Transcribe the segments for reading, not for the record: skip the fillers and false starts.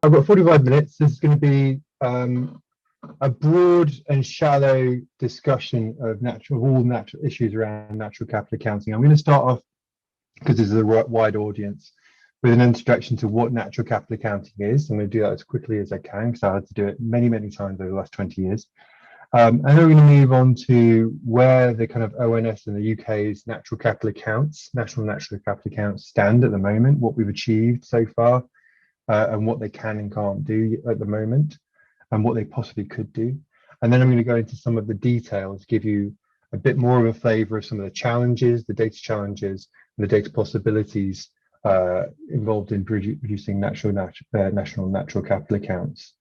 I've got 45 minutes. This is going to be a broad and shallow discussion of all natural issues around natural capital accounting. I'm going to start off, because this is a wide audience, with an introduction to what natural capital accounting is. I'm going to do that as quickly as I can, because I had to do it many, many times over the last 20 years. And then we're going to move on to where the kind of ONS and the UK's natural capital accounts, national natural capital accounts, stand at the moment, what we've achieved so far, and what they can and can't do at the moment, and what they possibly could do. And then I'm going to go into some of the details, give you a bit more of a flavour of some of the challenges, the data challenges, and the data possibilities involved in producing national natural capital accounts.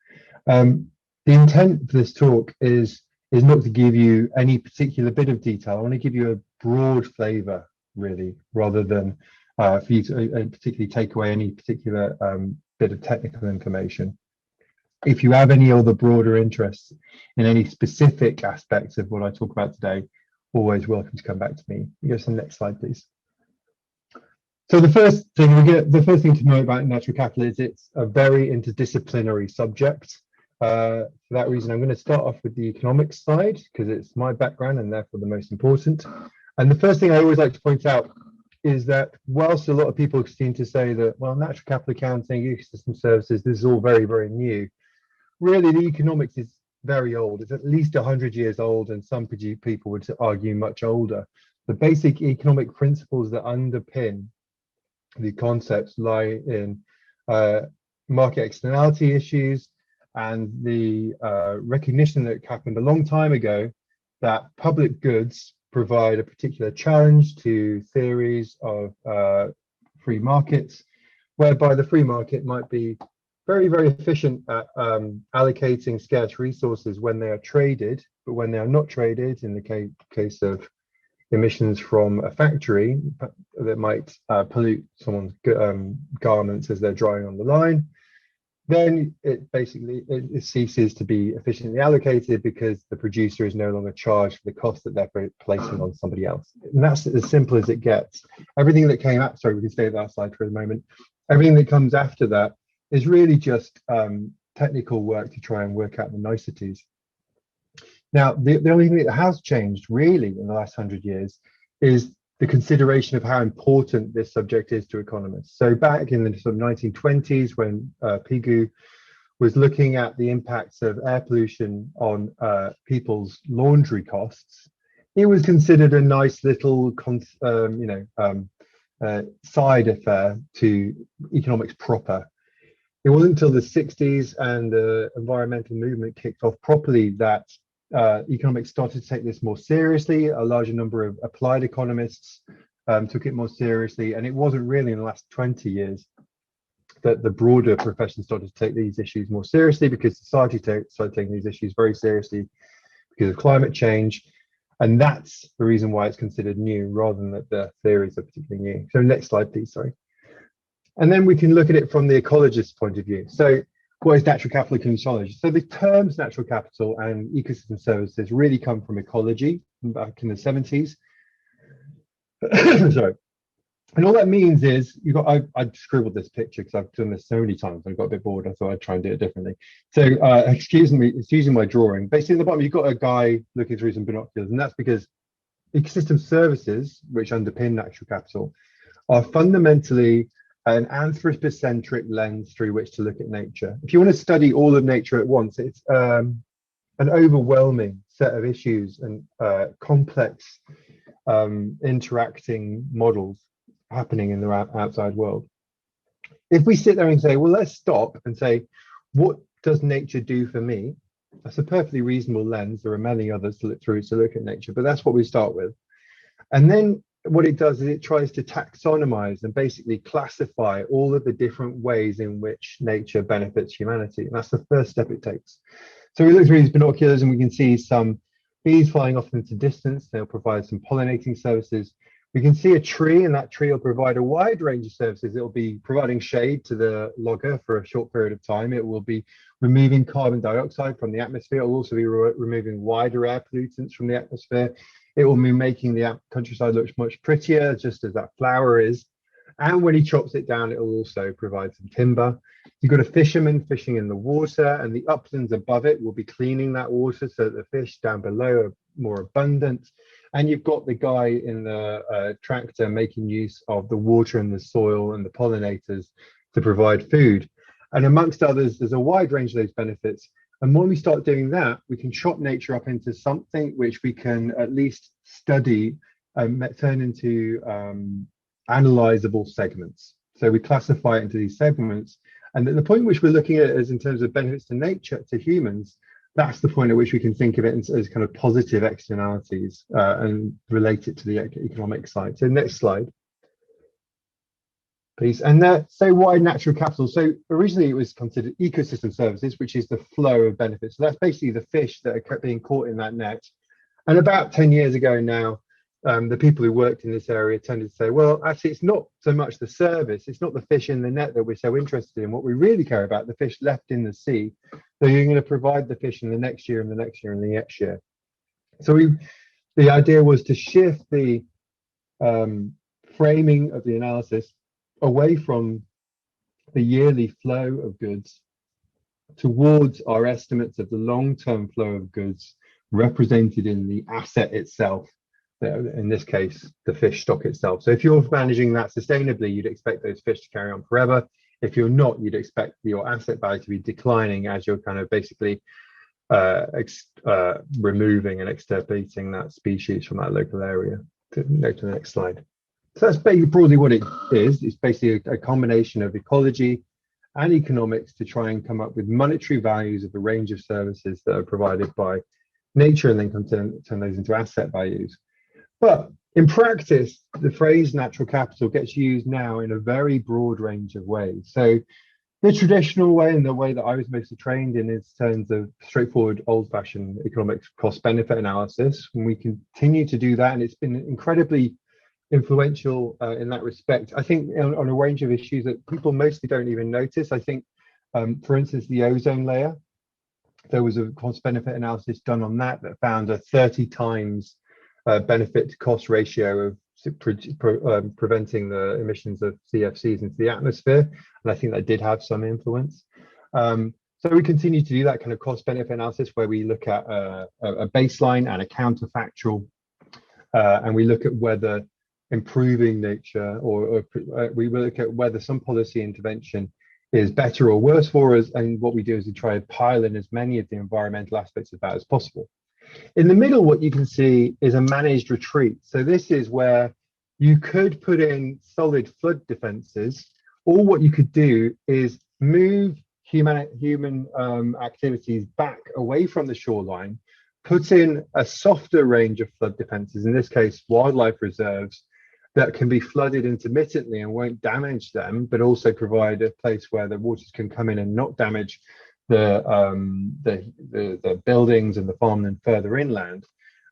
The intent of this talk is not to give you any particular bit of detail. I want to give you a broad flavour, really, rather than for you to particularly take away any particular bit of technical information. If you have any other broader interests in any specific aspects of what I talk about today, always welcome to come back to me. You go to the next slide, please. So the first thing to know about natural capital is it's a very interdisciplinary subject. For that reason, I'm going to start off with the economics side, because it's my background and therefore the most important. And the first thing I always like to point out is that whilst a lot of people seem to say that, well, natural capital accounting, ecosystem services, this is all very, very new, really the economics is very old. It's at least 100 years old, and some people would argue much older. The basic economic principles that underpin the concepts lie in market externality issues and the recognition that happened a long time ago that public goods provide a particular challenge to theories of free markets, whereby the free market might be very, very efficient at allocating scarce resources when they are traded, but when they are not traded, in the case of emissions from a factory that might pollute someone's garments as they're drying on the line, then it ceases to be efficiently allocated because the producer is no longer charged for the cost that they're placing on somebody else. And that's as simple as it gets. Everything that came out, sorry, we can stay at that slide for a moment. Everything that comes after that is really just technical work to try and work out the niceties. Now, the only thing that has changed really in the last 100 years is the consideration of how important this subject is to economists. So back in the sort of 1920s, when Pigou was looking at the impacts of air pollution on people's laundry costs, it was considered a nice little side affair to economics proper. It wasn't until the 60s and the environmental movement kicked off properly that economics started to take this more seriously. A larger number of applied economists took it more seriously, and it wasn't really in the last 20 years that the broader profession started to take these issues more seriously, because society started taking these issues very seriously because of climate change, and that's the reason why it's considered new rather than that the theories are particularly new. So next slide, please. Sorry. And then we can look at it from the ecologist's point of view. So what is natural capital ecology? So the terms natural capital and ecosystem services really come from ecology back in the 70s. Sorry. And all that means is I scribbled this picture because I've done this so many times. I got a bit bored. I thought I'd try and do it differently. So excuse me, it's using my drawing. Basically, at the bottom, you've got a guy looking through some binoculars, and that's because ecosystem services, which underpin natural capital, are fundamentally an anthropocentric lens through which to look at nature. If you want to study all of nature at once, it's an overwhelming set of issues and complex interacting models happening in the outside world. If we sit there and say, well, let's stop and say, what does nature do for me? That's a perfectly reasonable lens. There are many others to look through to look at nature, but that's what we start with. And then what it does is it tries to taxonomize and basically classify all of the different ways in which nature benefits humanity. And that's the first step it takes. So we look through these binoculars and we can see some bees flying off into distance. They'll provide some pollinating services. We can see a tree, and that tree will provide a wide range of services. It will be providing shade to the logger for a short period of time. It will be removing carbon dioxide from the atmosphere. It will also be removing wider air pollutants from the atmosphere. It will be making the countryside look much prettier, just as that flower is. And when he chops it down, it will also provide some timber. You've got a fisherman fishing in the water, and the uplands above it will be cleaning that water so that the fish down below are more abundant. And you've got the guy in the tractor making use of the water and the soil and the pollinators to provide food. And amongst others, there's a wide range of those benefits. And when we start doing that, we can chop nature up into something which we can at least study and turn into analyzable segments. So we classify it into these segments. And at the point at which we're looking at it as in terms of benefits to nature, to humans, that's the point at which we can think of it as kind of positive externalities and relate it to the economic side. So next slide, please. And so why natural capital? So originally it was considered ecosystem services, which is the flow of benefits. So that's basically the fish that are being caught in that net. And about 10 years ago now, the people who worked in this area tended to say, well, actually, it's not so much the service, it's not the fish in the net that we're so interested in. What we really care about, the fish left in the sea. So you're going to provide the fish in the next year and the next year and the next year. So the idea was to shift the framing of the analysis away from the yearly flow of goods towards our estimates of the long-term flow of goods represented in the asset itself. In this case, the fish stock itself. So if you're managing that sustainably, you'd expect those fish to carry on forever. If you're not, you'd expect your asset value to be declining as you're kind of basically removing and extirpating that species from that local area. To the next slide. So that's basically broadly what it is. It's basically a combination of ecology and economics to try and come up with monetary values of a range of services that are provided by nature, and then turn those into asset values. But in practice, the phrase natural capital gets used now in a very broad range of ways. So the traditional way, and the way that I was mostly trained in, is terms of straightforward, old-fashioned economics cost-benefit analysis. And we continue to do that, and it's been incredibly influential in that respect. I think on a range of issues that people mostly don't even notice. I think, for instance, the ozone layer, there was a cost-benefit analysis done on that found a 30 times benefit to cost ratio of preventing the emissions of CFCs into the atmosphere, and I think that did have some influence. So we continue to do that kind of cost benefit analysis where we look at a baseline and a counterfactual, and we look at whether improving nature or we look at whether some policy intervention is better or worse for us, and what we do is we try to pile in as many of the environmental aspects of that as possible. In the middle, what you can see is a managed retreat. So this is where you could put in solid flood defenses, or what you could do is move human activities back away from the shoreline, put in a softer range of flood defenses, in this case, wildlife reserves, that can be flooded intermittently and won't damage them, but also provide a place where the waters can come in and not damage the buildings and the farmland further inland.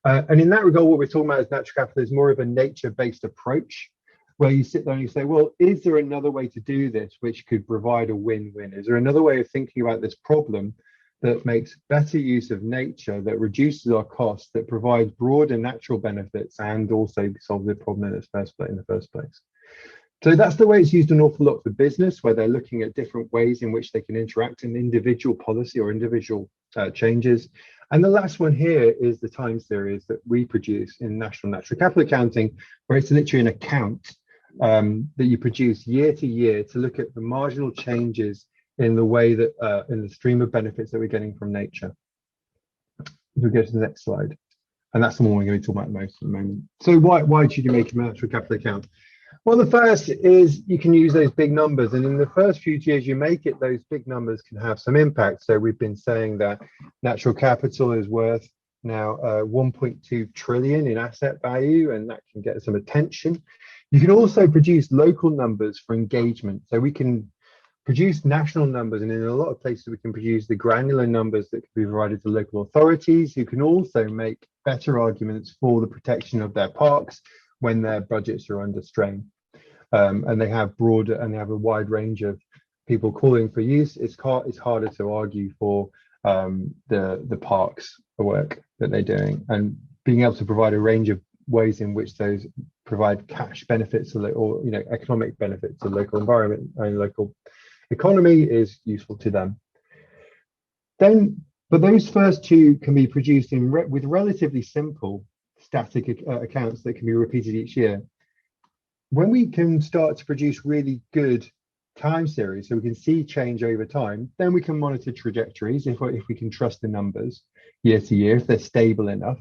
And in that regard, what we're talking about as natural capital is more of a nature-based approach, where you sit there and you say, well, is there another way to do this which could provide a win-win? Is there another way of thinking about this problem that makes better use of nature, that reduces our costs, that provides broader natural benefits, and also solves the problem in the first place? So that's the way it's used an awful lot for business, where they're looking at different ways in which they can interact in individual policy or individual changes. And the last one here is the time series that we produce in National Natural Capital Accounting, where it's literally an account that you produce year to year to look at the marginal changes in the way that in the stream of benefits that we're getting from nature. We'll go to the next slide. And that's the one we're going to be talking about most at the moment. So why should you make a natural capital account? Well, the first is you can use those big numbers, and in the first few years you make it, those big numbers can have some impact. So we've been saying that natural capital is worth now 1.2 trillion in asset value, and that can get some attention. You can also produce local numbers for engagement. So we can produce national numbers, and in a lot of places we can produce the granular numbers that can be provided to local authorities, who can also make better arguments for the protection of their parks when their budgets are under strain. And they have a wide range of people calling for use. It's harder to argue for the parks work that they're doing, and being able to provide a range of ways in which those provide cash benefits or economic benefits to local environment and local economy is useful to them. But those first two can be produced with relatively simple static accounts that can be repeated each year. When we can start to produce really good time series, so we can see change over time, then we can monitor trajectories if we can trust the numbers year to year, if they're stable enough.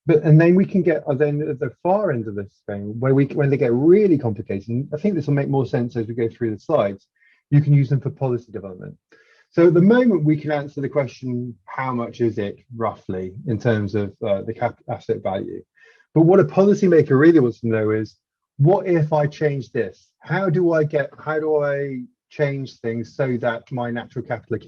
And then we can get then at the far end of this thing, when they get really complicated, and I think this will make more sense as we go through the slides, you can use them for policy development. So at the moment, we can answer the question, how much is it roughly in terms of the asset value? But what a policymaker really wants to know is, what if I change this? How do I change things so that my natural capital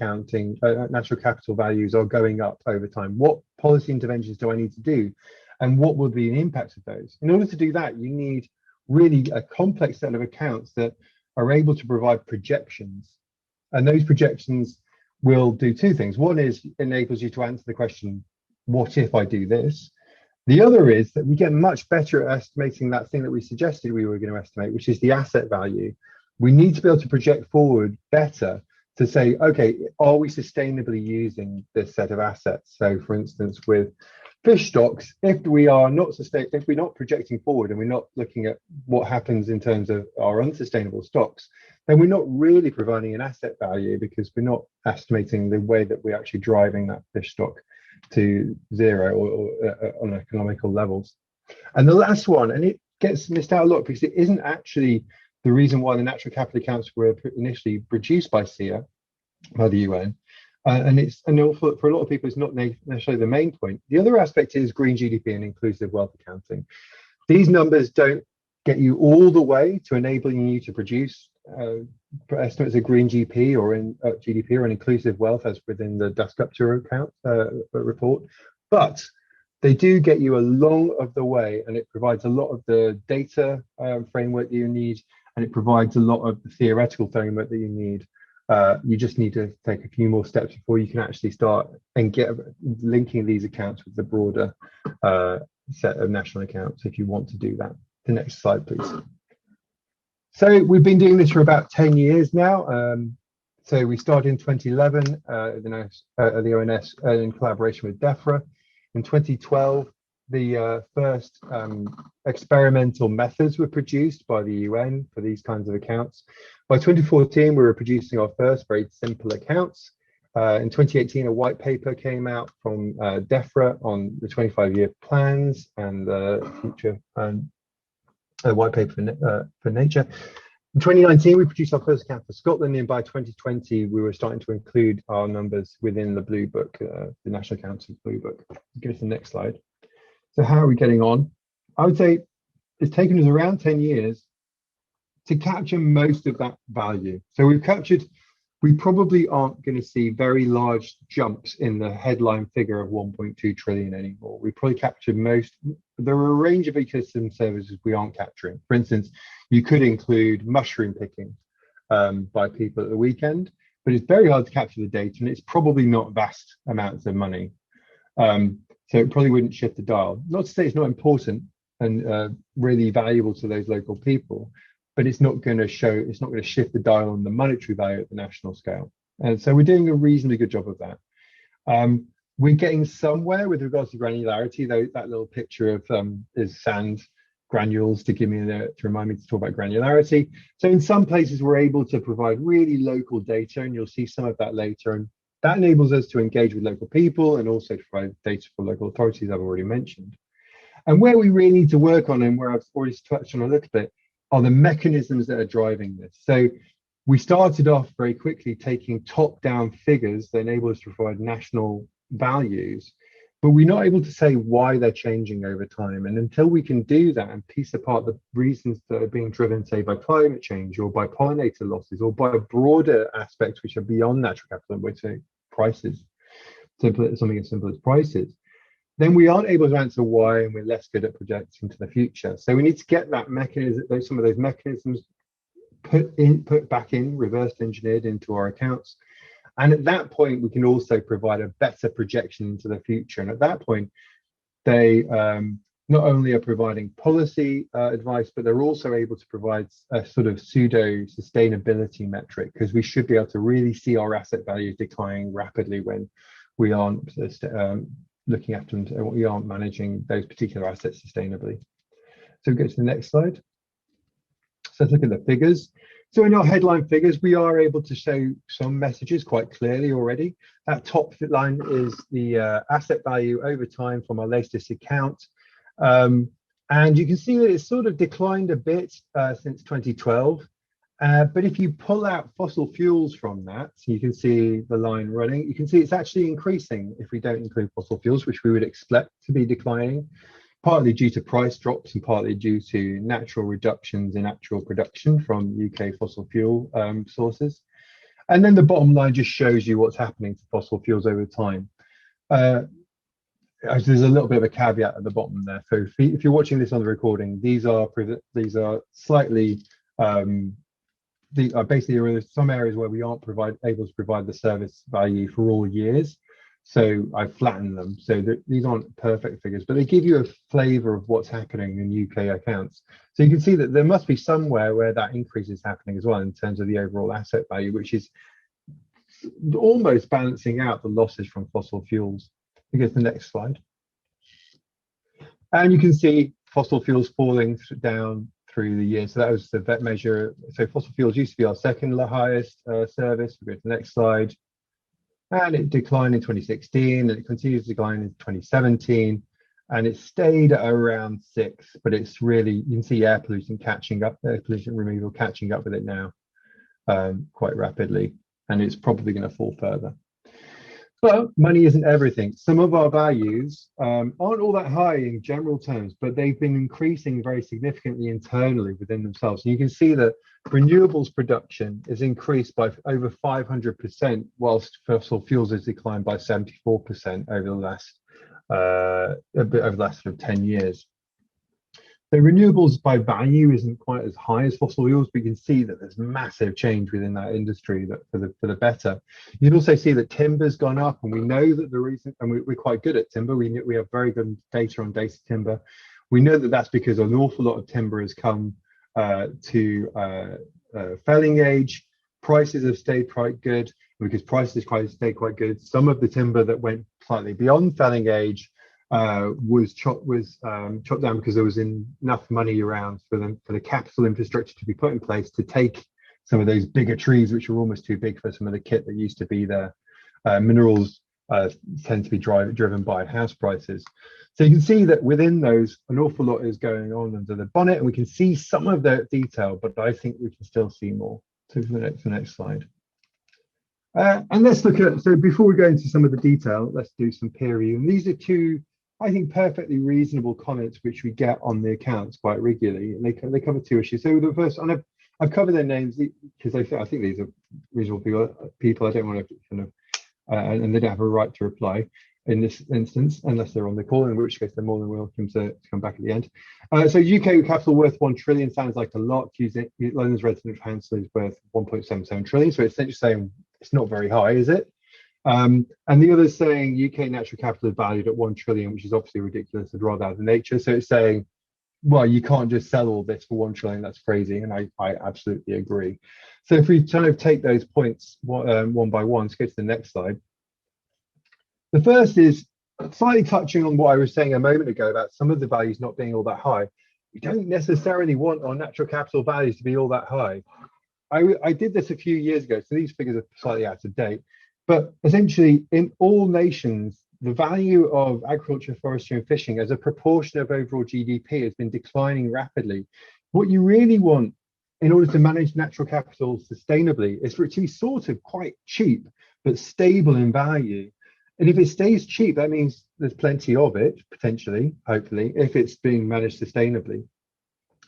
values are going up over time? What policy interventions do I need to do? And what will be the impact of those? In order to do that, you need really a complex set of accounts that are able to provide projections. And those projections will do two things. One is enables you to answer the question, what if I do this? The other is that we get much better at estimating that thing that we suggested we were going to estimate, which is the asset value. We need to be able to project forward better to say, okay, are we sustainably using this set of assets? So for instance, with fish stocks, if we're not projecting forward and we're not looking at what happens in terms of our unsustainable stocks, then we're not really providing an asset value, because we're not estimating the way that we're actually driving that fish stock to zero or on economical levels. And the last one, and it gets missed out a lot because it isn't actually the reason why the natural capital accounts were initially produced by SEA, by the UN. And for a lot of people, it's not necessarily the main point. The other aspect is green GDP and inclusive wealth accounting. These numbers don't get you all the way to enabling you to produce estimates of green GDP or an inclusive wealth as within the Dasgupta account report, but they do get you a long of the way, and it provides a lot of the data framework that you need, and it provides a lot of the theoretical framework that you need. You just need to take a few more steps before you can actually start and get linking these accounts with the broader set of national accounts if you want to do that. The next slide, please. So we've been doing this for about 10 years now. So we started in 2011 at the ONS in collaboration with DEFRA. In 2012, the first experimental methods were produced by the UN for these kinds of accounts. By 2014, we were producing our first very simple accounts. In 2018, a white paper came out from DEFRA on the 25-year plans and the future white paper for nature. In 2019, we produced our first account for Scotland, and by 2020, we were starting to include our numbers within the Blue Book, the National Council Blue Book. Give us the next slide. So how are we getting on? I would say it's taken us around 10 years to capture most of that value. So we probably aren't going to see very large jumps in the headline figure of 1.2 trillion anymore. We probably captured most. There are a range of ecosystem services we aren't capturing. For instance, you could include mushroom picking by people at the weekend, but it's very hard to capture the data, and it's probably not vast amounts of money. So it probably wouldn't shift the dial. Not to say it's not important and really valuable to those local people, but it's not going to shift the dial on the monetary value at the national scale. And so we're doing a reasonably good job of that. We're getting somewhere with regards to granularity, though. That little picture of is sand granules to remind me to talk about granularity. So in some places, we're able to provide really local data, and you'll see some of that later. And that enables us to engage with local people and also to provide data for local authorities, I've already mentioned. And where we really need to work on, and where I've already touched on a little bit, are the mechanisms that are driving this. So we started off very quickly taking top-down figures that enable us to provide national values, but we're not able to say why they're changing over time. And until we can do that and piece apart the reasons that are being driven, say, by climate change or by pollinator losses or by broader aspects which are beyond natural capital, which are prices, something as simple as prices, then we aren't able to answer why, and we're less good at projecting to the future. So we need to get that mechanism, some of those mechanisms put back in, reverse engineered into our accounts. And at that point, we can also provide a better projection into the future. And at that point, they not only are providing policy advice, but they're also able to provide a sort of pseudo sustainability metric, because we should be able to really see our asset values declining rapidly when we aren't looking after them, and we aren't managing those particular assets sustainably. So we go to the next slide. So let's look at the figures. So in our headline figures, we are able to show some messages quite clearly already. That top line is the asset value over time from our latest account. And you can see that it's sort of declined a bit since 2012. But if you pull out fossil fuels from that, you can see the line running. You can see it's actually increasing if we don't include fossil fuels, which we would expect to be declining, partly due to price drops and partly due to natural reductions in actual production from UK fossil fuel sources. And then the bottom line just shows you what's happening to fossil fuels over time. There's a little bit of a caveat at the bottom there. So if you're watching this on the recording, these are slightly basically there are some areas where we aren't able to provide the service value for all years. So I flattened them. So these aren't perfect figures, but they give you a flavour of what's happening in UK accounts. So you can see that there must be somewhere where that increase is happening as well in terms of the overall asset value, which is almost balancing out the losses from fossil fuels. We go to the next slide. And you can see fossil fuels falling down through the year. So that was the VET measure. So fossil fuels used to be our second highest service. We go to the next slide. And it declined in 2016, and it continues to decline in 2017, and it stayed at around 6, but it's really, you can see air pollution removal catching up with it now quite rapidly, and it's probably going to fall further. But money isn't everything. Some of our values aren't all that high in general terms, but they've been increasing very significantly internally within themselves. And you can see that renewables production is increased by over 500%, whilst fossil fuels has declined by 74% over the last sort of 10 years. So renewables by value isn't quite as high as fossil fuels, but you can see that there's massive change within that industry that for the better. You can also see that timber's gone up, and we know that the reason, and we're quite good at timber. We have very good data on data timber. We know that that's because an awful lot of timber has come to felling age. Prices have stayed quite good, because prices stayed quite good. Some of the timber that went slightly beyond felling age was chopped down because there was enough money around for the capital infrastructure to be put in place to take some of those bigger trees, which were almost too big for some of the kit that used to be there. Minerals tend to be driven by house prices. So you can see that within those, an awful lot is going on under the bonnet, and we can see some of the detail, but I think we can still see more. So for the next slide. And let's look at, so before we go into some of the detail, let's do some peer review. And these are two, I think, perfectly reasonable comments which we get on the accounts quite regularly, and they cover two issues. So the first, and I've covered their names because I think these are reasonable people. I don't want to kind of, and they don't have a right to reply in this instance unless they're on the call, in which case they're more than welcome to come back at the end. So UK capital worth 1 trillion sounds like a lot. London's resident council is worth 1.77 trillion. So it's essentially saying it's not very high, is it? And the other is saying UK natural capital is valued at 1 trillion, which is obviously ridiculous and rather out of nature. So it's saying, well, you can't just sell all this for 1 trillion. That's crazy. And I absolutely agree. So if we kind of take those points one by one, let's go to the next slide. The first is slightly touching on what I was saying a moment ago about some of the values not being all that high. We don't necessarily want our natural capital values to be all that high. I did this a few years ago, so these figures are slightly out of date. But essentially, in all nations, the value of agriculture, forestry, and fishing as a proportion of overall GDP has been declining rapidly. What you really want in order to manage natural capital sustainably is for it to be sort of quite cheap, but stable in value. And if it stays cheap, that means there's plenty of it, potentially, hopefully, if it's being managed sustainably.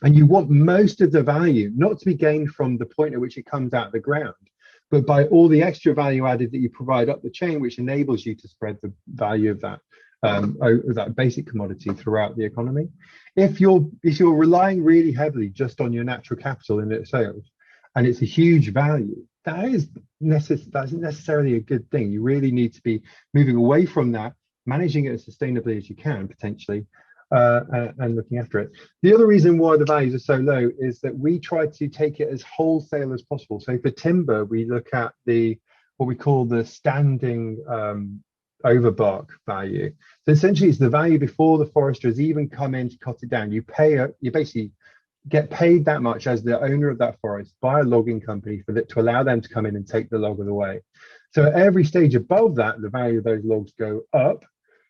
And you want most of the value not to be gained from the point at which it comes out of the ground, but by all the extra value added that you provide up the chain, which enables you to spread the value of that basic commodity throughout the economy. If you're relying really heavily just on your natural capital in its sales, and it's a huge value, that's necessarily a good thing. You really need to be moving away from that, managing it as sustainably as you can, potentially, and looking after it. The other reason why the values are so low is that we try to take it as wholesale as possible. So for timber, we look at what we call the standing overbark value. So essentially, it's the value before the forester has even come in to cut it down. You basically get paid that much as the owner of that forest by a logging company to allow them to come in and take the log away. So at every stage above that, the value of those logs go up.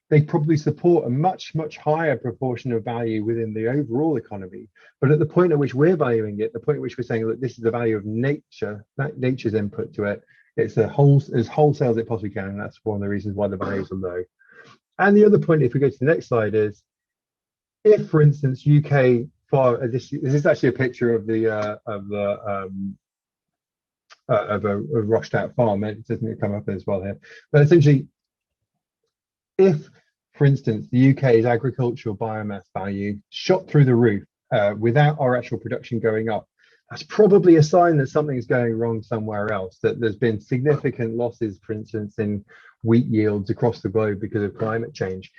They probably support a much, much higher proportion of value within the overall economy. But at the point at which we're valuing it, the point at which we're saying, look, this is the value of nature, nature's input to it, it's as wholesale as it possibly can. And that's one of the reasons why the values are low. And the other point, if we go to the next slide, is if, for instance, UK farm, this is actually a picture of a washed out farm. It doesn't come up as well here, but essentially, if, for instance, the UK's agricultural biomass value shot through the roof without our actual production going up, that's probably a sign that something's going wrong somewhere else, that there's been significant losses, for instance, in wheat yields across the globe because of climate change.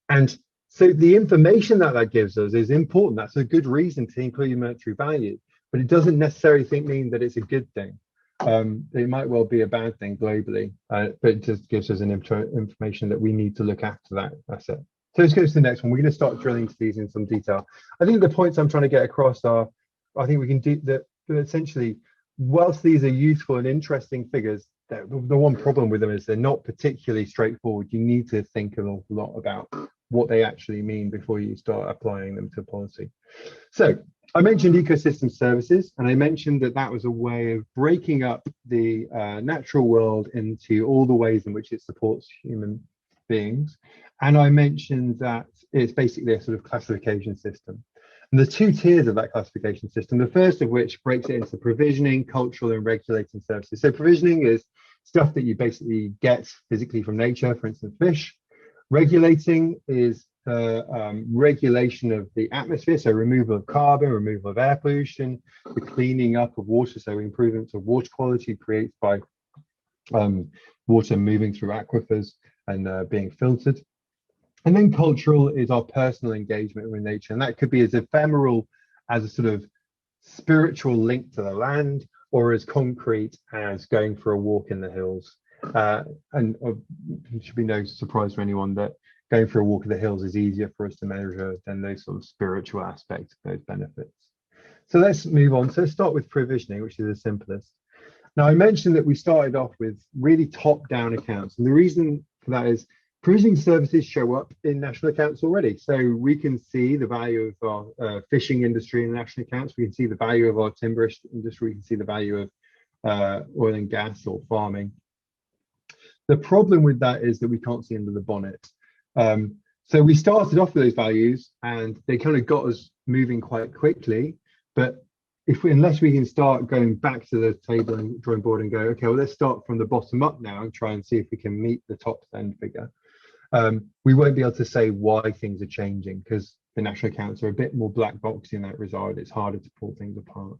And so the information that gives us is important. That's a good reason to include monetary value, but it doesn't necessarily mean that it's a good thing. It might well be a bad thing globally, but it just gives us an information that we need to look after that asset. So let's go to the next one. We're going to start drilling into these in some detail. I think the points I'm trying to get across are, I think we can do that essentially, whilst these are useful and interesting figures, the one problem with them is they're not particularly straightforward. You need to think an awful lot about what they actually mean before you start applying them to policy. So I mentioned ecosystem services, and I mentioned that was a way of breaking up the natural world into all the ways in which it supports human beings. And I mentioned that it's basically a sort of classification system. And the two tiers of that classification system, the first of which breaks it into provisioning, cultural, and regulating services. So provisioning is stuff that you basically get physically from nature, for instance, fish. Regulating is the regulation of the atmosphere, so removal of carbon, removal of air pollution, the cleaning up of water, so improvements of water quality created by water moving through aquifers and being filtered. And then cultural is our personal engagement with nature, and that could be as ephemeral as a sort of spiritual link to the land, or as concrete as going for a walk in the hills. And it should be no surprise for anyone that going for a walk in the hills is easier for us to measure than those sort of spiritual aspects of those benefits. So let's move on. So let's start with provisioning, which is the simplest. Now, I mentioned that we started off with really top-down accounts, and the reason for that is provisioning services show up in national accounts already. So we can see the value of our fishing industry in national accounts. We can see the value of our timber industry. We can see the value of oil and gas or farming. The problem with that is that we can't see under the bonnet. So we started off with those values and they kind of got us moving quite quickly. But unless we can start going back to the table and drawing board and go, okay, well, let's start from the bottom up now and try and see if we can meet the top end figure. We won't be able to say why things are changing because the national accounts are a bit more black box in that regard. It's harder to pull things apart.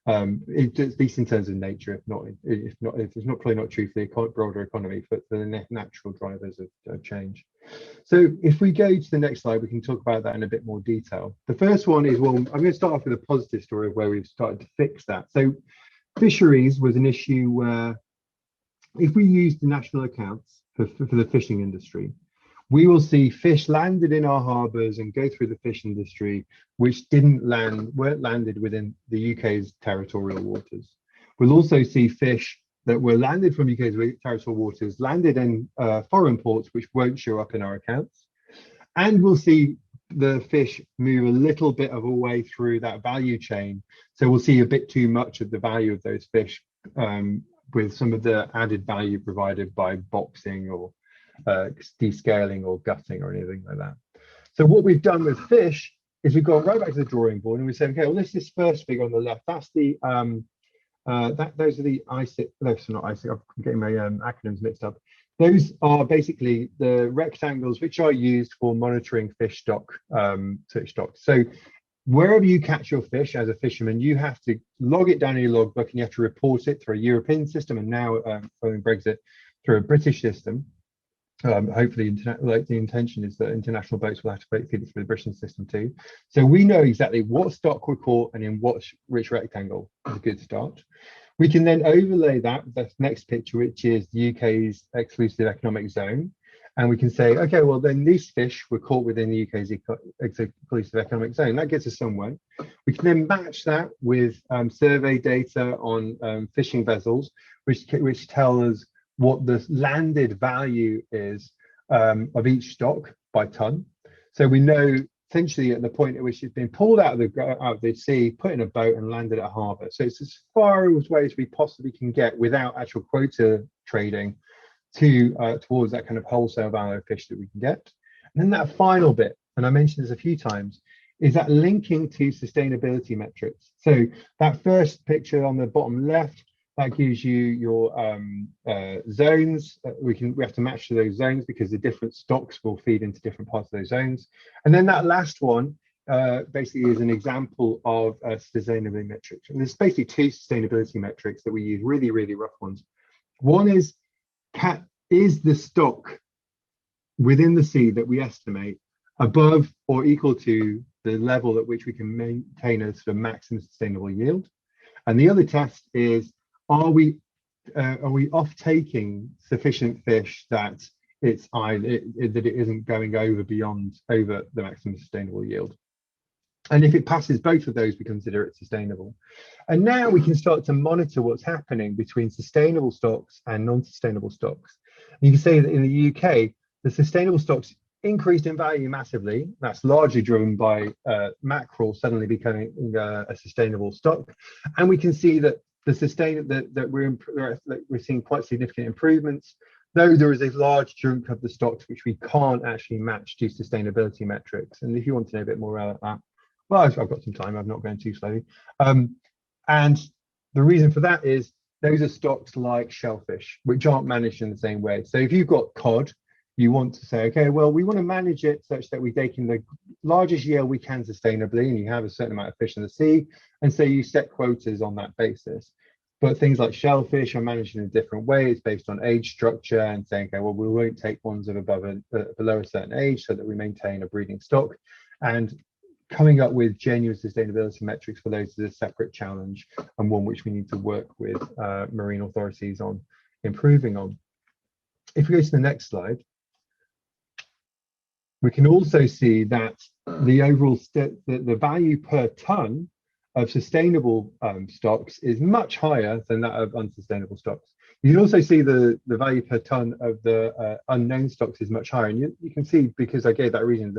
At least in terms of nature, it's probably not true for the broader economy, but for the natural drivers of change. So if we go to the next slide, we can talk about that in a bit more detail. The first one is, well, I'm going to start off with a positive story of where we've started to fix that. So fisheries was an issue where if we use the national accounts for the fishing industry, we will see fish landed in our harbours and go through the fish industry, which weren't landed within the UK's territorial waters. We'll also see fish that were landed from UK's territorial waters, landed in foreign ports, which won't show up in our accounts. And we'll see the fish move a little bit of a way through that value chain. So we'll see a bit too much of the value of those fish with some of the added value provided by boxing or descaling or gutting or anything like that. So what we've done with fish is we've gone right back to the drawing board and we said, okay, well, this first figure on the left, that's the those are the ISIC, no, so not ISIC, I'm getting my acronyms mixed up. Those are basically the rectangles which are used for monitoring fish stock. So wherever you catch your fish as a fisherman, you have to log it down in your logbook and you have to report it through a European system and now following Brexit through a British system. Hopefully, like the intention is that international boats will have to feed it through the British system too. So we know exactly what stock we're caught and in what rich rectangle is a good start. We can then overlay that with the next picture, which is the UK's exclusive economic zone. And we can say, okay, well, then these fish were caught within the UK's exclusive economic zone. That gets us somewhere. We can then match that with survey data on fishing vessels, which tell us what the landed value is of each stock by ton. So we know essentially at the point at which it's been pulled out of the sea, put in a boat and landed at a harbour. So it's as far away as we possibly can get without actual quota trading towards that kind of wholesale value of fish that we can get. And then that final bit, and I mentioned this a few times, is that linking to sustainability metrics. So that first picture on the bottom left, that gives you your zones. We have to match to those zones because the different stocks will feed into different parts of those zones. And then that last one basically is an example of sustainability metrics. And there's basically two sustainability metrics that we use, really, really rough ones. One is the stock within the sea that we estimate above or equal to the level at which we can maintain a sort of maximum sustainable yield. And the other test is, are we off taking sufficient fish that it isn't going over the maximum sustainable yield? And if it passes both of those, we consider it sustainable. And now we can start to monitor what's happening between sustainable stocks and non-sustainable stocks. And you can see that in the UK, the sustainable stocks increased in value massively. That's largely driven by mackerel suddenly becoming a sustainable stock. And we can see that we're seeing quite significant improvements, though there is a large chunk of the stocks which we can't actually match to sustainability metrics. And if you want to know a bit more about that, well, I've got some time, I'm not going too slowly. And the reason for that is those are stocks like shellfish, which aren't managed in the same way. So if you've got cod, you want to say, okay, well, we want to manage it such that we take in the largest yield we can sustainably, and you have a certain amount of fish in the sea, and so you set quotas on that basis. But things like shellfish are managed in a different way. It's based on age structure and saying, okay, well, we won't take ones of below a certain age so that we maintain a breeding stock. And coming up with genuine sustainability metrics for those is a separate challenge, and one which we need to work with marine authorities on improving on. If we go to the next slide, we can also see that the overall the value per ton of sustainable stocks is much higher than that of unsustainable stocks. You can also see the value per ton of the unknown stocks is much higher. And you can see, because I gave that reason,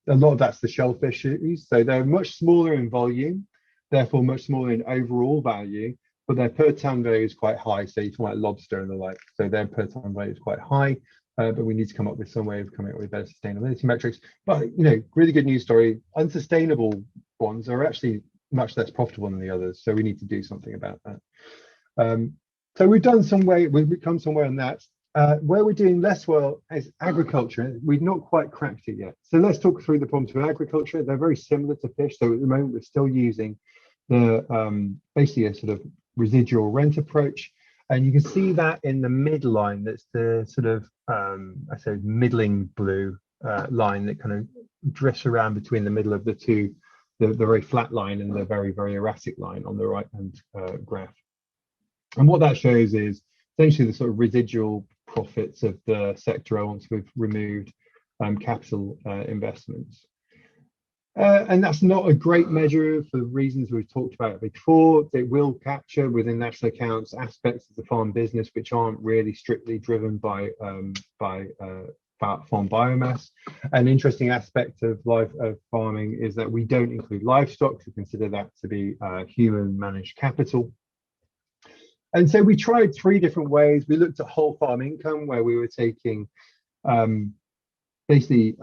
a lot of that's the shellfish series. So they're much smaller in volume, therefore much smaller in overall value, but their per ton value is quite high. So you talk about lobster and the like. So their per ton value is quite high. But we need to come up with some way of coming up with better sustainability metrics. But, you know, really good news story. Unsustainable ones are actually much less profitable than the others. So we need to do something about that. So we've come somewhere on that. Where we're doing less well is agriculture. We've not quite cracked it yet. So let's talk through the problems with agriculture. They're very similar to fish. So at the moment, we're still using the basically a sort of residual rent approach. And you can see that in the midline, that's the sort of, I say, middling blue line that kind of drifts around between the middle of the two, the very flat line and the very, very erratic line on the right-hand graph. And what that shows is essentially the sort of residual profits of the sector once we've removed capital investments. And that's not a great measure for the reasons we've talked about before. It will capture within national accounts aspects of the farm business which aren't really strictly driven by farm biomass. An interesting aspect of farming is that we don't include livestock. We consider that to be human managed capital. And so we tried three different ways. We looked at whole farm income, where we were taking basically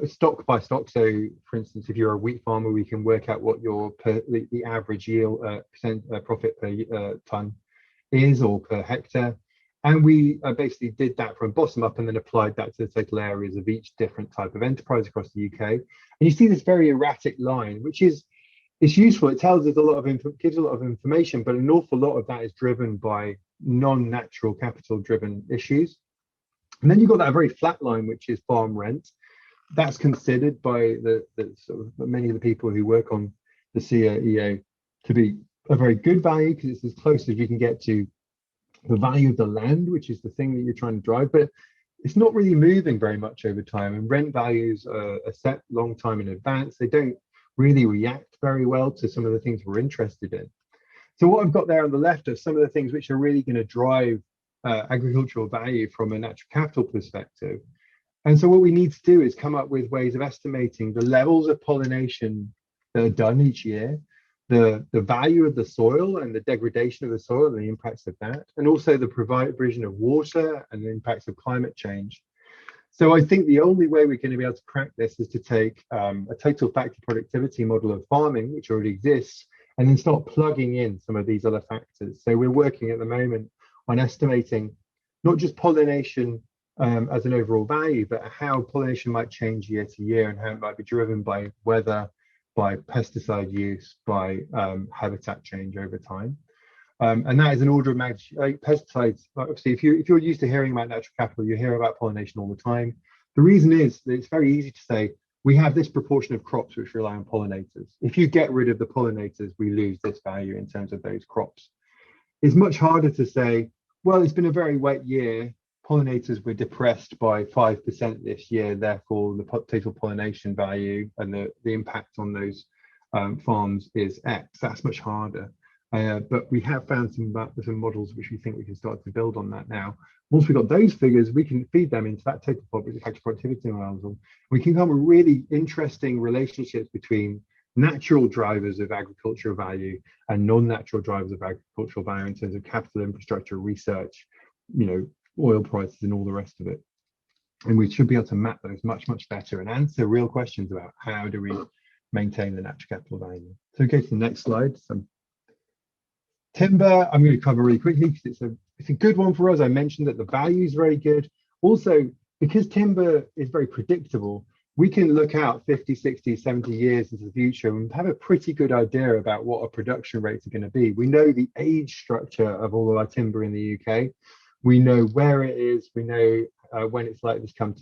stock by stock. So for instance, if you're a wheat farmer, we can work out what your the average yield profit per ton is, or per hectare. And we basically did that from bottom up and then applied that to the total areas of each different type of enterprise across the UK. And you see this very erratic line, which is, it's useful. It tells us gives a lot of information, but an awful lot of that is driven by non-natural capital driven issues. And then you've got that very flat line, which is farm rent. That's considered by the sort of many of the people who work on the CEA to be a very good value, because it's as close as you can get to the value of the land, which is the thing that you're trying to drive. But it's not really moving very much over time, and rent values are set long time in advance. They don't really react very well to some of the things we're interested in. So what I've got there on the left are some of the things which are really going to drive agricultural value from a natural capital perspective. And so what we need to do is come up with ways of estimating the levels of pollination that are done each year, the value of the soil and the degradation of the soil and the impacts of that, and also the provision of water and the impacts of climate change. So I think the only way we're going to be able to crack this is to take a total factor productivity model of farming, which already exists, and then start plugging in some of these other factors. So we're working at the moment on estimating not just pollination as an overall value, but how pollination might change year to year and how it might be driven by weather, by pesticide use, by habitat change over time. And that is an order of magnitude. Like pesticides, obviously, if you're used to hearing about natural capital, you hear about pollination all the time. The reason is that it's very easy to say, we have this proportion of crops which rely on pollinators. If you get rid of the pollinators, we lose this value in terms of those crops. It's much harder to say, well, it's been a very wet year. Pollinators were depressed by 5% this year, therefore the total pollination value and the impact on those farms is X. That's much harder. But we have found some models which we think we can start to build on that now. Once we've got those figures, we can feed them into that total factor productivity model. We can come with really interesting relationships between natural drivers of agricultural value and non-natural drivers of agricultural value in terms of capital infrastructure, research, oil prices and all the rest of it. And we should be able to map those much, much better and answer real questions about how do we maintain the natural capital value. So go to the next slide. So timber, I'm going to cover really quickly because it's a good one for us. I mentioned that the value is very good. Also, because timber is very predictable, we can look out 50, 60, 70 years into the future and have a pretty good idea about what our production rates are going to be. We know the age structure of all of our timber in the UK. We know where it is. We know when it's likely to come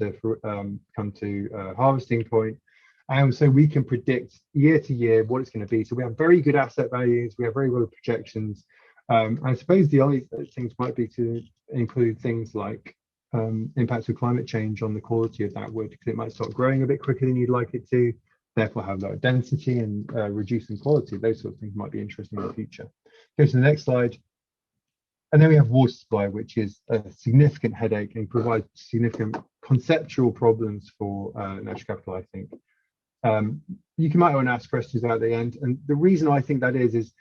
to harvesting point. And so we can predict year to year what it's going to be. So we have very good asset values. We have very good projections. I suppose the only things might be to include things like impacts of climate change on the quality of that wood, because it might start growing a bit quicker than you'd like it to, therefore have lower density and reducing quality. Those sort of things might be interesting in the future. Go to the next slide. And then we have water supply, which is a significant headache and provides significant conceptual problems for natural capital, I think. You might want to ask questions at the end. And the reason I think that is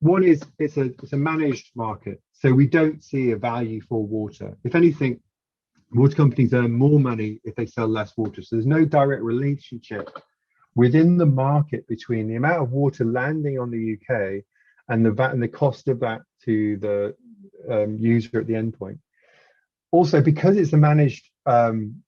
one is it's a managed market. So we don't see a value for water. If anything, water companies earn more money if they sell less water. So there's no direct relationship within the market between the amount of water landing on the UK and the cost of that to the user at the endpoint. Also, because it's a managed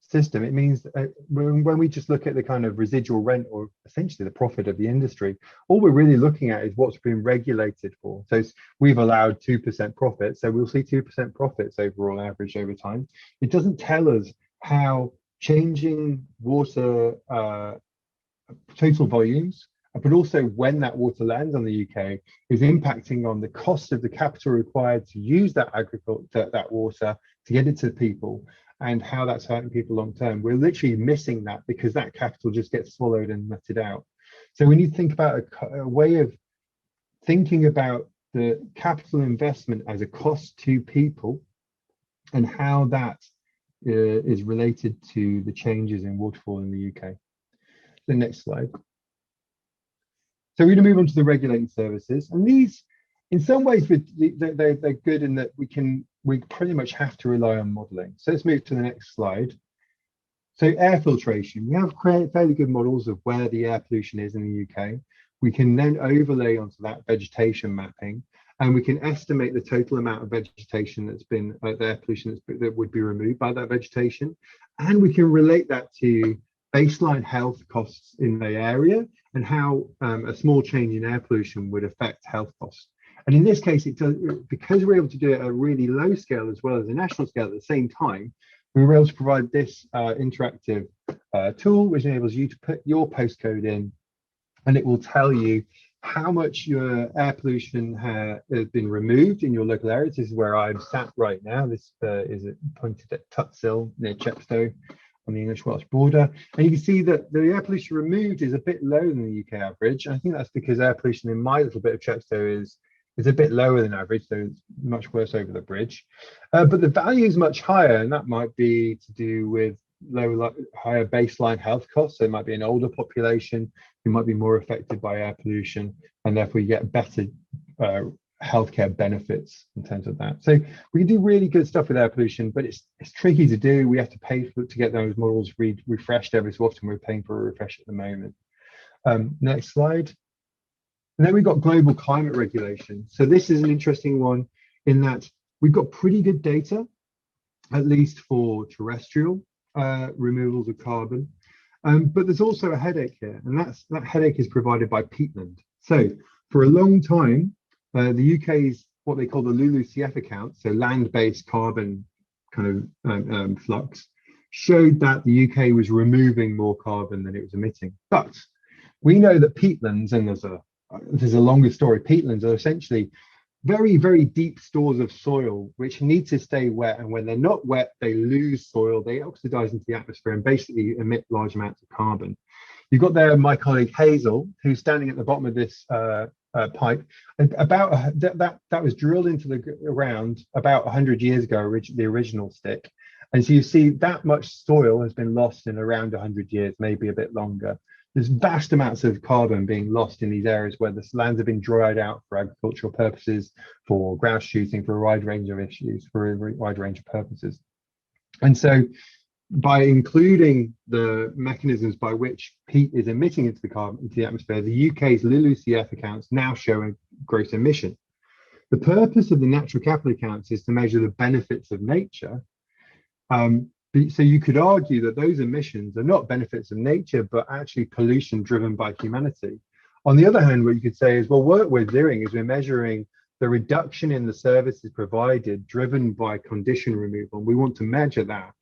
system, it means that when we just look at the kind of residual rent, or essentially the profit of the industry, all we're really looking at is what's been regulated for. So we've allowed 2% profit, so we'll see 2% profits overall average over time. It doesn't tell us how changing water total volumes, but also when that water lands on the UK, is impacting on the cost of the capital required to use that that water to get it to people, and how that's hurting people long term. We're literally missing that because that capital just gets swallowed and netted out. So we need to think about a way of thinking about the capital investment as a cost to people and how that is related to the changes in waterfall in the UK. The next slide. So we're going to move on to the regulating services, and these, in some ways, they're good in that we pretty much have to rely on modelling. So let's move to the next slide. So air filtration, we have fairly good models of where the air pollution is in the UK. We can then overlay onto that vegetation mapping, and we can estimate the total amount of vegetation that's been the air pollution that would be removed by that vegetation, and we can relate that to baseline health costs in the area and how a small change in air pollution would affect health costs. And in this case, it does, because we're able to do it at a really low scale as well as a national scale at the same time, We were able to provide this interactive tool, which enables you to put your postcode in, and it will tell you how much your air pollution has been removed in your local areas. This is where I'm sat right now. This is pointed at Tuthill near Chepstow on the English-Welsh border. And you can see that the air pollution removed is a bit lower than the UK average. I think that's because air pollution in my little bit of Chepstow is a bit lower than average, so it's much worse over the bridge. But the value is much higher, and that might be to do with higher baseline health costs. So it might be an older population who might be more affected by air pollution, and therefore you get better healthcare benefits in terms of that. So we can do really good stuff with air pollution, but it's tricky to do. We have to pay to get those models refreshed every so often. We're paying for a refresh at the moment. Next slide. And then we've got global climate regulation. So this is an interesting one in that we've got pretty good data, at least for terrestrial removals of carbon. But there's also a headache here, and that headache is provided by peatland. So for a long time, the UK's what they call the LULUCF account, so land-based carbon kind of flux, showed that the UK was removing more carbon than it was emitting. But we know that peatlands, and there's a longer story, peatlands are essentially very, very deep stores of soil which need to stay wet, and when they're not wet, they lose soil, they oxidize into the atmosphere and basically emit large amounts of carbon. You've got there my colleague Hazel, who's standing at the bottom of this pipe. About that was drilled into the ground about 100 years ago, the original stick. And so you see that much soil has been lost in around 100 years, maybe a bit longer. There's vast amounts of carbon being lost in these areas where the lands have been dried out for agricultural purposes, for grouse shooting, for a wide range of issues, for a wide range of purposes. And so by including the mechanisms by which peat is emitting into the atmosphere, the UK's LULUCF accounts now show a gross emission. The purpose of the natural capital accounts is to measure the benefits of nature. So you could argue that those emissions are not benefits of nature, but actually pollution driven by humanity. On the other hand, what you could say is, well, what we're doing is we're measuring the reduction in the services provided driven by condition removal, and we want to measure that.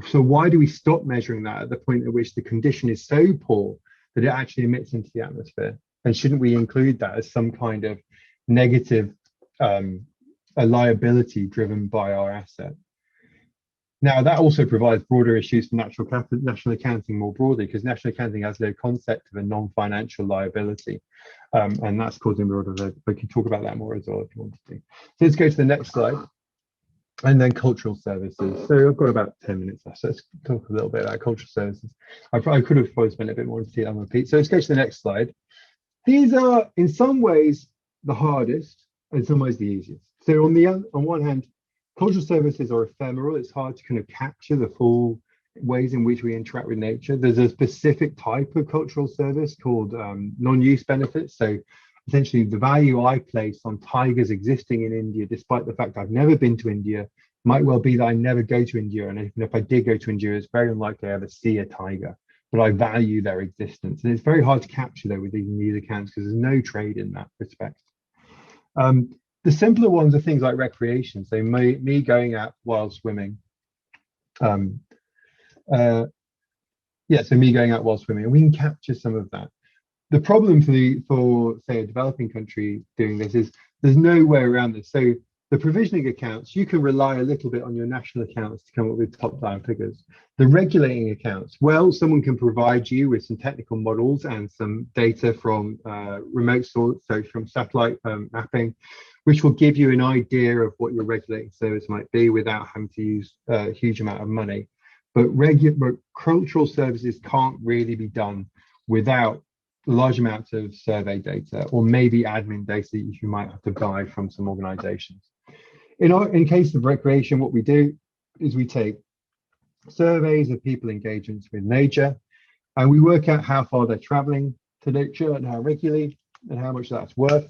So why do we stop measuring that at the point at which the condition is so poor that it actually emits into the atmosphere? And shouldn't we include that as some kind of negative a liability driven by our asset? Now, that also provides broader issues for national accounting more broadly, because national accounting has no concept of a non-financial liability. And that's causing broader, we can talk about that more as well if you want to do. So let's go to the next slide. And then cultural services. So I've got about 10 minutes left. So let's talk a little bit about cultural services. I could have probably spent a bit more to see that on repeat. So let's go to the next slide. These are in some ways the hardest, and in some ways the easiest. So on one hand, cultural services are ephemeral. It's hard to kind of capture the full ways in which we interact with nature. There's a specific type of cultural service called non-use benefits. So essentially the value I place on tigers existing in India, despite the fact I've never been to India, might well be that I never go to India. And even if I did go to India, it's very unlikely I ever see a tiger, but I value their existence. And it's very hard to capture though with these accounts because there's no trade in that respect. The simpler ones are things like recreation. So me going out while swimming. So me going out while swimming, and we can capture some of that. The problem for say a developing country doing this is there's no way around this. So the provisioning accounts, you can rely a little bit on your national accounts to come up with top-down figures. The regulating accounts, well, someone can provide you with some technical models and some data from remote source, so from satellite mapping, which will give you an idea of what your regulating service might be without having to use a huge amount of money. But cultural services can't really be done without large amounts of survey data, or maybe admin data that you might have to buy from some organizations. In case of recreation, what we do is we take surveys of people engagements with nature, and we work out how far they're traveling to nature and how regularly and how much that's worth.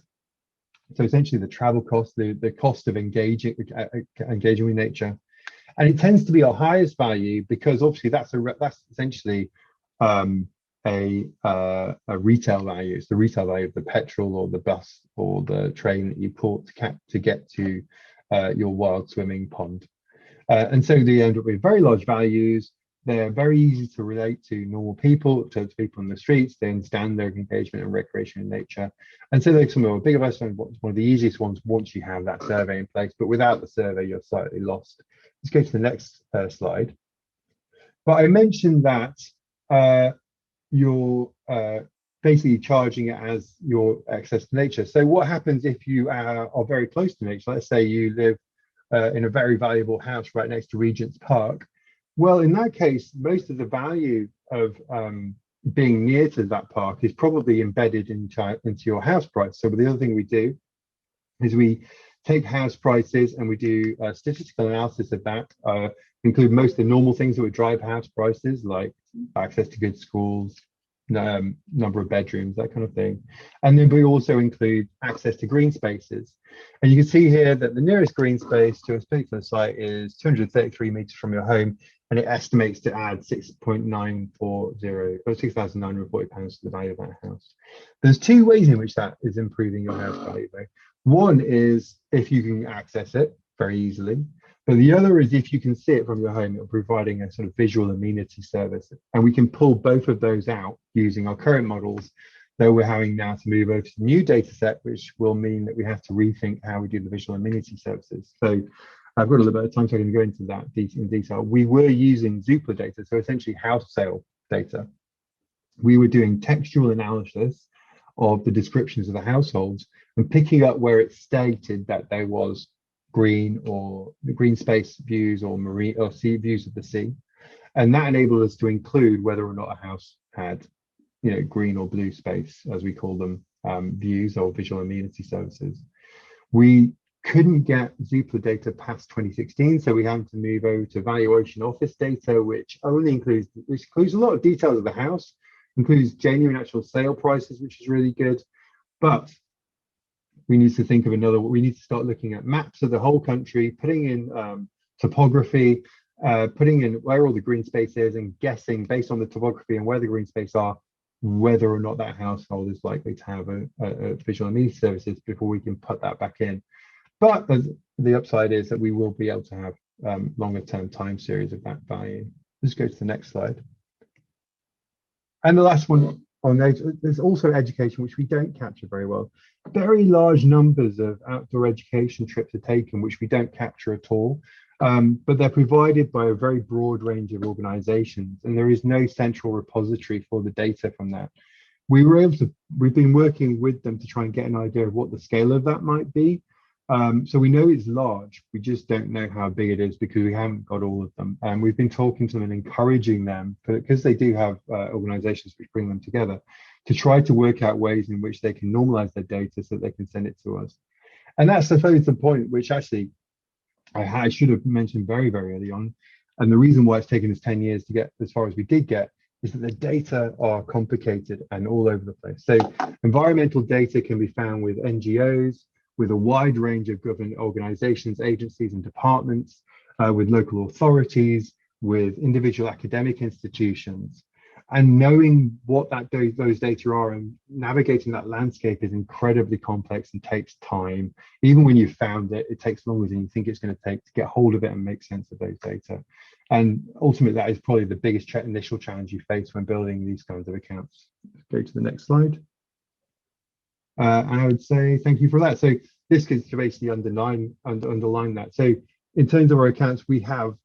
So essentially the travel cost, the cost of engaging with nature. And it tends to be our highest value because obviously that's essentially a retail value. It's the retail value of the petrol or the bus or the train that you port to get to your wild swimming pond. And so they end up with very large values. They're very easy to relate to normal people, to people on the streets. They understand their engagement and recreation in nature. And so they're some of the big investments, one of the easiest ones once you have that survey in place. But without the survey, you're slightly lost. Let's go to the next slide. But I mentioned that you're basically charging it as your access to nature. So what happens if you are very close to nature? Let's say you live in a very valuable house right next to Regent's Park. Well, in that case, most of the value of being near to that park is probably embedded into your house price. So the other thing we do is we take house prices and we do a statistical analysis of that, include most of the normal things that would drive house prices, like access to good schools, number of bedrooms, that kind of thing. And then we also include access to green spaces. And you can see here that the nearest green space to a particular site is 233 meters from your home, and it estimates to add 6,940 or £6,940 to the value of that house. There's two ways in which that is improving your house value though. One is if you can access it very easily, but the other is if you can see it from your home, you're providing a sort of visual amenity service. And we can pull both of those out using our current models, though we're having now to move over to the new data set, which will mean that we have to rethink how we do the visual amenity services. So I've got a little bit of time, so I can go into that in detail. We were using Zoopla data, so essentially house sale data. We were doing textual analysis of the descriptions of the households and picking up where it stated that there was green or the green space views or marine or sea views of the sea, and that enabled us to include whether or not a house had, you know, green or blue space, as we call them, views or visual amenity services. We couldn't get Zoopla data past 2016, so we had to move over to valuation office data, which includes a lot of details of the house, includes genuine actual sale prices, which is really good, but we need to think of we need to start looking at maps of the whole country, putting in topography, putting in where all the green space is and guessing based on the topography and where the green space are, whether or not that household is likely to have a visual amenity services before we can put that back in. But the upside is that we will be able to have longer term time series of that value. Let's go to the next slide. And the last one on there's also education, which we don't capture very well. Very large numbers of outdoor education trips are taken, which we don't capture at all. But they're provided by a very broad range of organizations, and there is no central repository for the data from that. We've been working with them to try and get an idea of what the scale of that might be. So we know it's large, we just don't know how big it is because we haven't got all of them. And we've been talking to them and encouraging them, because they do have organizations which bring them together, to try to work out ways in which they can normalize their data so that they can send it to us. And that's the point which actually I should have mentioned very, very early on. And the reason why it's taken us 10 years to get as far as we did get is that the data are complicated and all over the place. So environmental data can be found with NGOs, with a wide range of government organizations, agencies and departments, with local authorities, with individual academic institutions. And knowing what those data are and navigating that landscape is incredibly complex and takes time. Even when you've found it, it takes longer than you think it's going to take to get hold of it and make sense of those data. And ultimately, that is probably the biggest initial challenge you face when building these kinds of accounts. Go to the next slide. And I would say thank you for that. So this can basically underline that. So in terms of our accounts, we have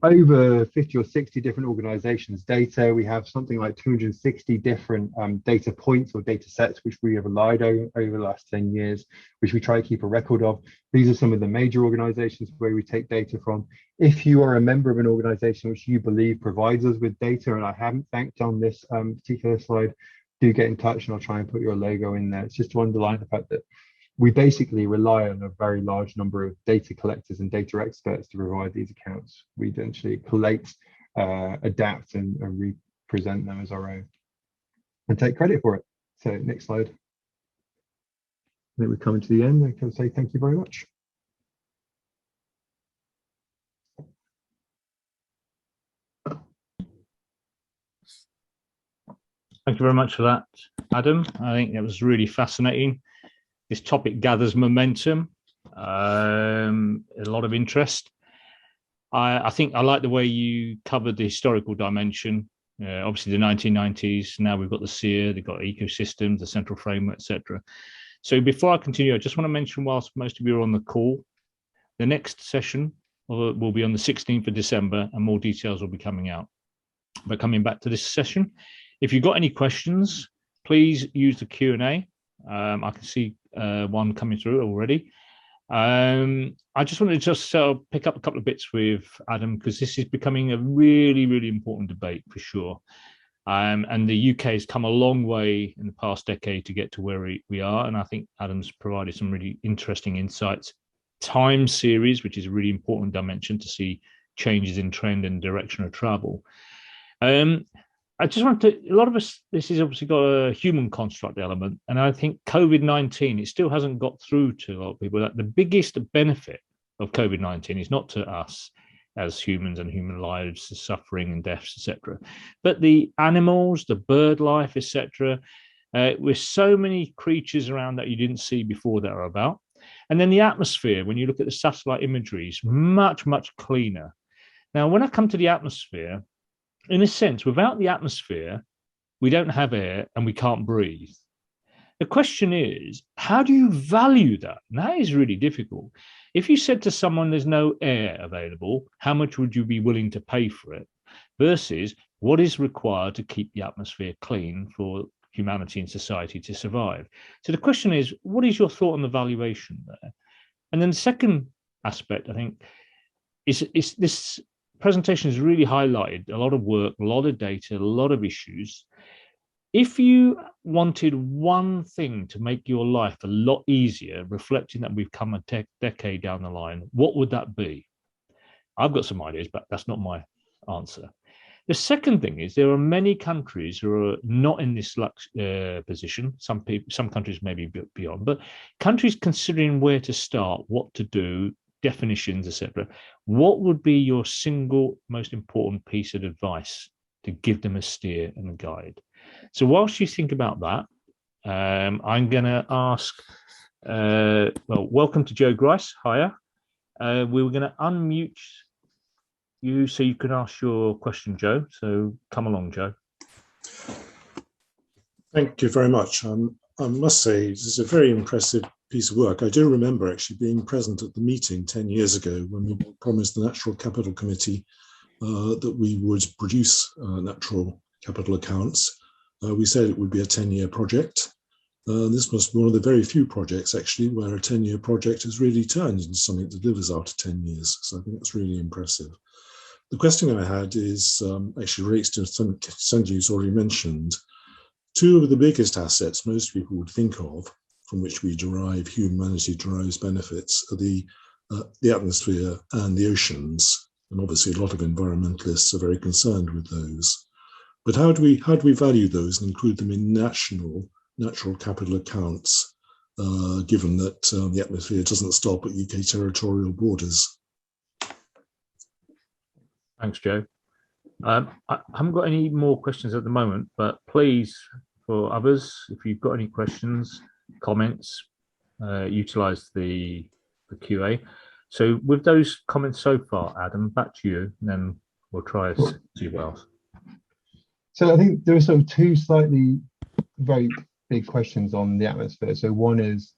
over 50 or 60 different organizations data. We have something like 260 different data points or data sets which we have relied on over the last 10 years, which we try to keep a record of. These are some of the major organizations where we take data from. If you are a member of an organization which you believe provides us with data, and I haven't thanked on this particular slide, do get in touch and I'll try and put your logo in there. It's just to underline the fact that we basically rely on a very large number of data collectors and data experts to provide these accounts. We eventually collate, adapt and represent them as our own and take credit for it. So next slide. I think we're coming to the end. I can say thank you very much. Thank you very much for that, Adam. I think that was really fascinating. This topic gathers momentum, a lot of interest. I think I like the way you covered the historical dimension. Obviously, the 1990s. Now we've got the SEER, they've got ecosystems, the central framework, etc. So before I continue, I just want to mention, whilst most of you are on the call, the next session will be on the 16th of December, and more details will be coming out. But coming back to this session, if you've got any questions, please use the Q&A. I can see one coming through already. I just wanted to just pick up a couple of bits with Adam, because this is becoming a really, really important debate for sure. And the UK has come a long way in the past decade to get to where we are. And I think Adam's provided some really interesting insights. Time series, which is a really important dimension to see changes in trend and direction of travel. I just want to, a lot of us, this has obviously got a human construct element. And I think COVID-19, it still hasn't got through to a lot of people that the biggest benefit of COVID-19 is not to us as humans and human lives, suffering and deaths, etc., but the animals, the bird life, etc. With so many creatures around that you didn't see before that are about. And then the atmosphere, when you look at the satellite imagery, is much, much cleaner. Now, when I come to the atmosphere, in a sense, without the atmosphere, we don't have air and we can't breathe. The question is, how do you value that? And that is really difficult. If you said to someone there's no air available, how much would you be willing to pay for it? Versus what is required to keep the atmosphere clean for humanity and society to survive? So the question is, what is your thought on the valuation there? And then the second aspect, I think, is this presentation has really highlighted a lot of work, a lot of data, a lot of issues. If you wanted one thing to make your life a lot easier, reflecting that we've come a decade down the line, what would that be? I've got some ideas, but that's not my answer. The second thing is there are many countries who are not in this position. Some countries may be beyond, but countries considering where to start, what to do, definitions, etc. What would be your single most important piece of advice to give them a steer and a guide? So whilst you think about that, I'm going to ask, welcome to Joe Grice. Hiya. We were going to unmute you so you can ask your question, Joe. So come along, Joe. Thank you very much. I must say, this is a very impressive piece of work. I do remember actually being present at the meeting 10 years ago when we promised the Natural Capital Committee that we would produce natural capital accounts. We said it would be a 10-year project. This must be one of the very few projects actually where a 10-year project has really turned into something that delivers after 10 years. So I think that's really impressive. The question I had is actually relates to something you've already mentioned. Two of the biggest assets most people would think of from which humanity derives benefits are the atmosphere and the oceans. And obviously a lot of environmentalists are very concerned with those. But how do we value those and include them in natural capital accounts, given that the atmosphere doesn't stop at UK territorial borders? Thanks, Joe. I haven't got any more questions at the moment, but please, for others, if you've got any questions, comments, utilize the QA. So with those comments so far, Adam, back to you, and then we'll try to see what else. So I think there are sort of two slightly very big questions on the atmosphere. So one is,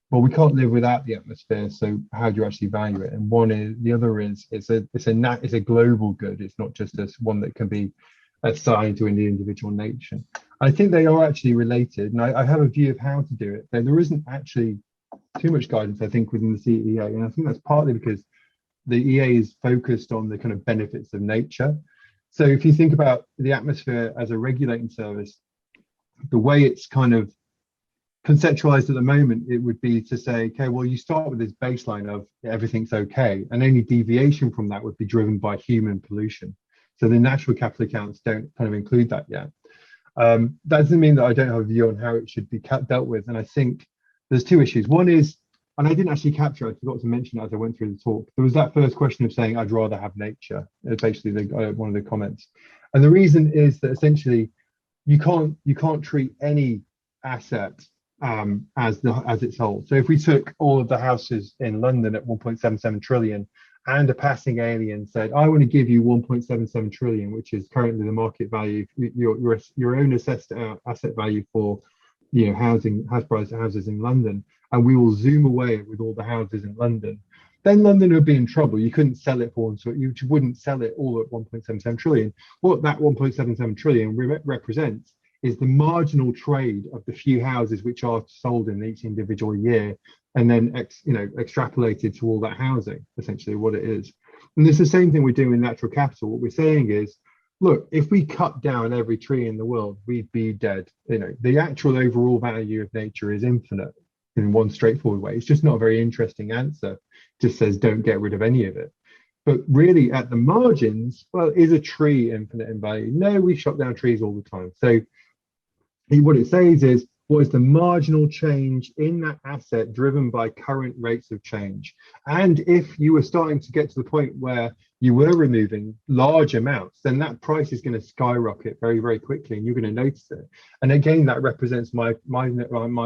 well, we can't live without the atmosphere, so how do you actually value it? And the other is, it's a global good. It's not just one that can be assigned to an individual nation. I think they are actually related, and I have a view of how to do it. There isn't actually too much guidance, I think, within the CEA, and I think that's partly because the EA is focused on the kind of benefits of nature. So if you think about the atmosphere as a regulating service, the way it's kind of conceptualized at the moment, it would be to say, okay, well, you start with this baseline of everything's okay, and any deviation from that would be driven by human pollution. So the natural capital accounts don't kind of include that yet. That doesn't mean that I don't have a view on how it should be dealt with. And I think there's two issues. One is, and I didn't actually capture, I forgot to mention it as I went through the talk, there was that first question of saying, I'd rather have nature, basically one of the comments. And the reason is that essentially you can't treat any asset as its whole. So if we took all of the houses in London at 1.77 trillion and a passing alien said, I want to give you 1.77 trillion, which is currently the market value, your own assessed asset value for, house price houses in London, and we will zoom away with all the houses in London, then London would be in trouble. You couldn't sell it for, so you wouldn't sell it all at 1.77 trillion. What that 1.77 trillion represents is the marginal trade of the few houses which are sold in each individual year, and then extrapolated to all that housing, essentially what it is. And it's the same thing we're doing with natural capital. What we're saying is, look, if we cut down every tree in the world, we'd be dead. The actual overall value of nature is infinite in one straightforward way. It's just not a very interesting answer. It just says don't get rid of any of it. But really at the margins, well, is a tree infinite in value? No, we chop down trees all the time. So what it says is, what is the marginal change in that asset driven by current rates of change? And if you were starting to get to the point where you were removing large amounts, then that price is going to skyrocket very, very quickly, and you're going to notice it. And again, that represents my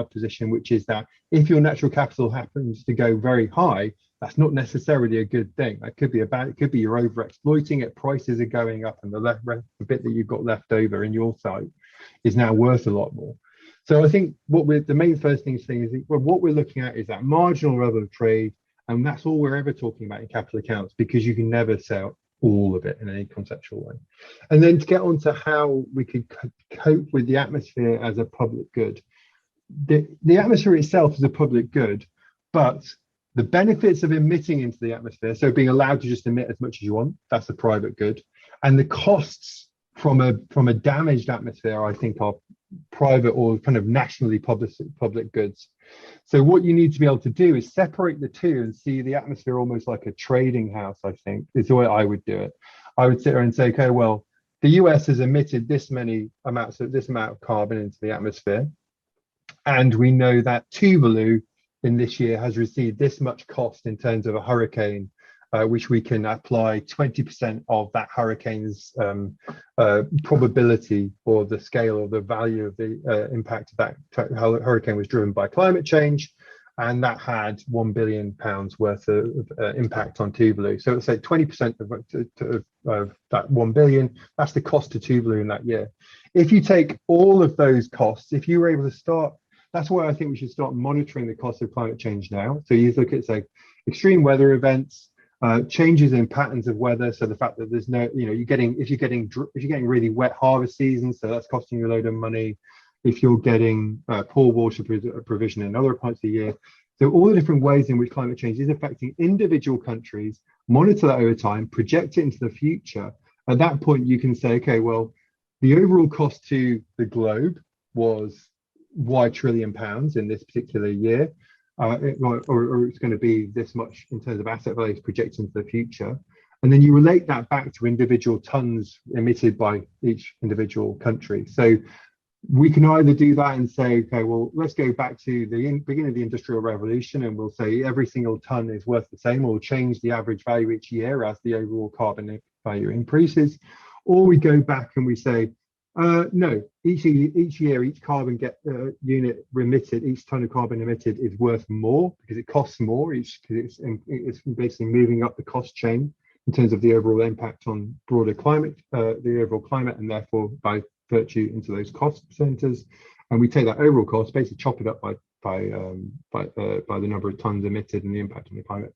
position, which is that if your natural capital happens to go very high, that's not necessarily a good thing. That could be it could be you're over exploiting it, prices are going up, and the bit that you've got left over in your site is now worth a lot more. So I think the main first thing is what we're looking at is that marginal level of trade, and that's all we're ever talking about in capital accounts, because you can never sell all of it in any conceptual way. And then to get on to how we could cope with the atmosphere as a public good. The atmosphere itself is a public good, but the benefits of emitting into the atmosphere, so being allowed to just emit as much as you want, that's a private good. And the costs from a damaged atmosphere, I think, are private or kind of nationally public goods. So what you need to be able to do is separate the two and see the atmosphere almost like a trading house, I think, is the way I would do it. I would sit there and say, okay, well, the US has emitted this amount of carbon into the atmosphere, and we know that Tuvalu in this year has received this much cost in terms of a hurricane, which we can apply 20% of that hurricane's probability, or the scale or the value of the impact of that hurricane was driven by climate change, and that had £1 billion worth of impact on Tuvalu. So let's say 20% of that 1 billion, that's the cost to Tuvalu in that year. If you take all of those costs, if you were able to start, that's why I think we should start monitoring the cost of climate change now. So you look at, say, extreme weather events, changes in patterns of weather. So the fact that there's no, if you're getting really wet harvest seasons, so that's costing you a load of money. If you're getting poor water provision in other parts of the year. So all the different ways in which climate change is affecting individual countries, monitor that over time, project it into the future. At that point, you can say, okay, well, the overall cost to the globe was Y trillion pounds in this particular year. Or it's going to be this much in terms of asset values projected into the future. And then you relate that back to individual tons emitted by each individual country. So we can either do that and say, okay, well, let's go back to the beginning of the Industrial Revolution, and we'll say every single ton is worth the same, or we'll change the average value each year as the overall carbon value increases. Or we go back and we say, no, each year, each carbon unit emitted, each ton of carbon emitted is worth more because it costs more, because it's basically moving up the cost chain in terms of the overall impact on broader climate, the overall climate, and therefore by virtue into those cost centers. And we take that overall cost, basically chop it up by the number of tons emitted and the impact on the climate,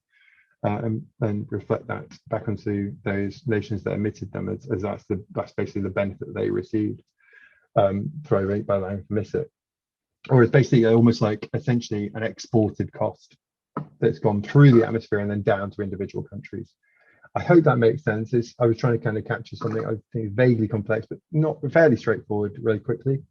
and reflect that back onto those nations that emitted them, as that's basically the benefit that they received by allowing to miss it. Or it's basically almost like essentially an exported cost that's gone through the atmosphere and then down to individual countries. I hope that makes sense. I was trying to kind of capture something I think is vaguely complex, but not fairly straightforward really quickly.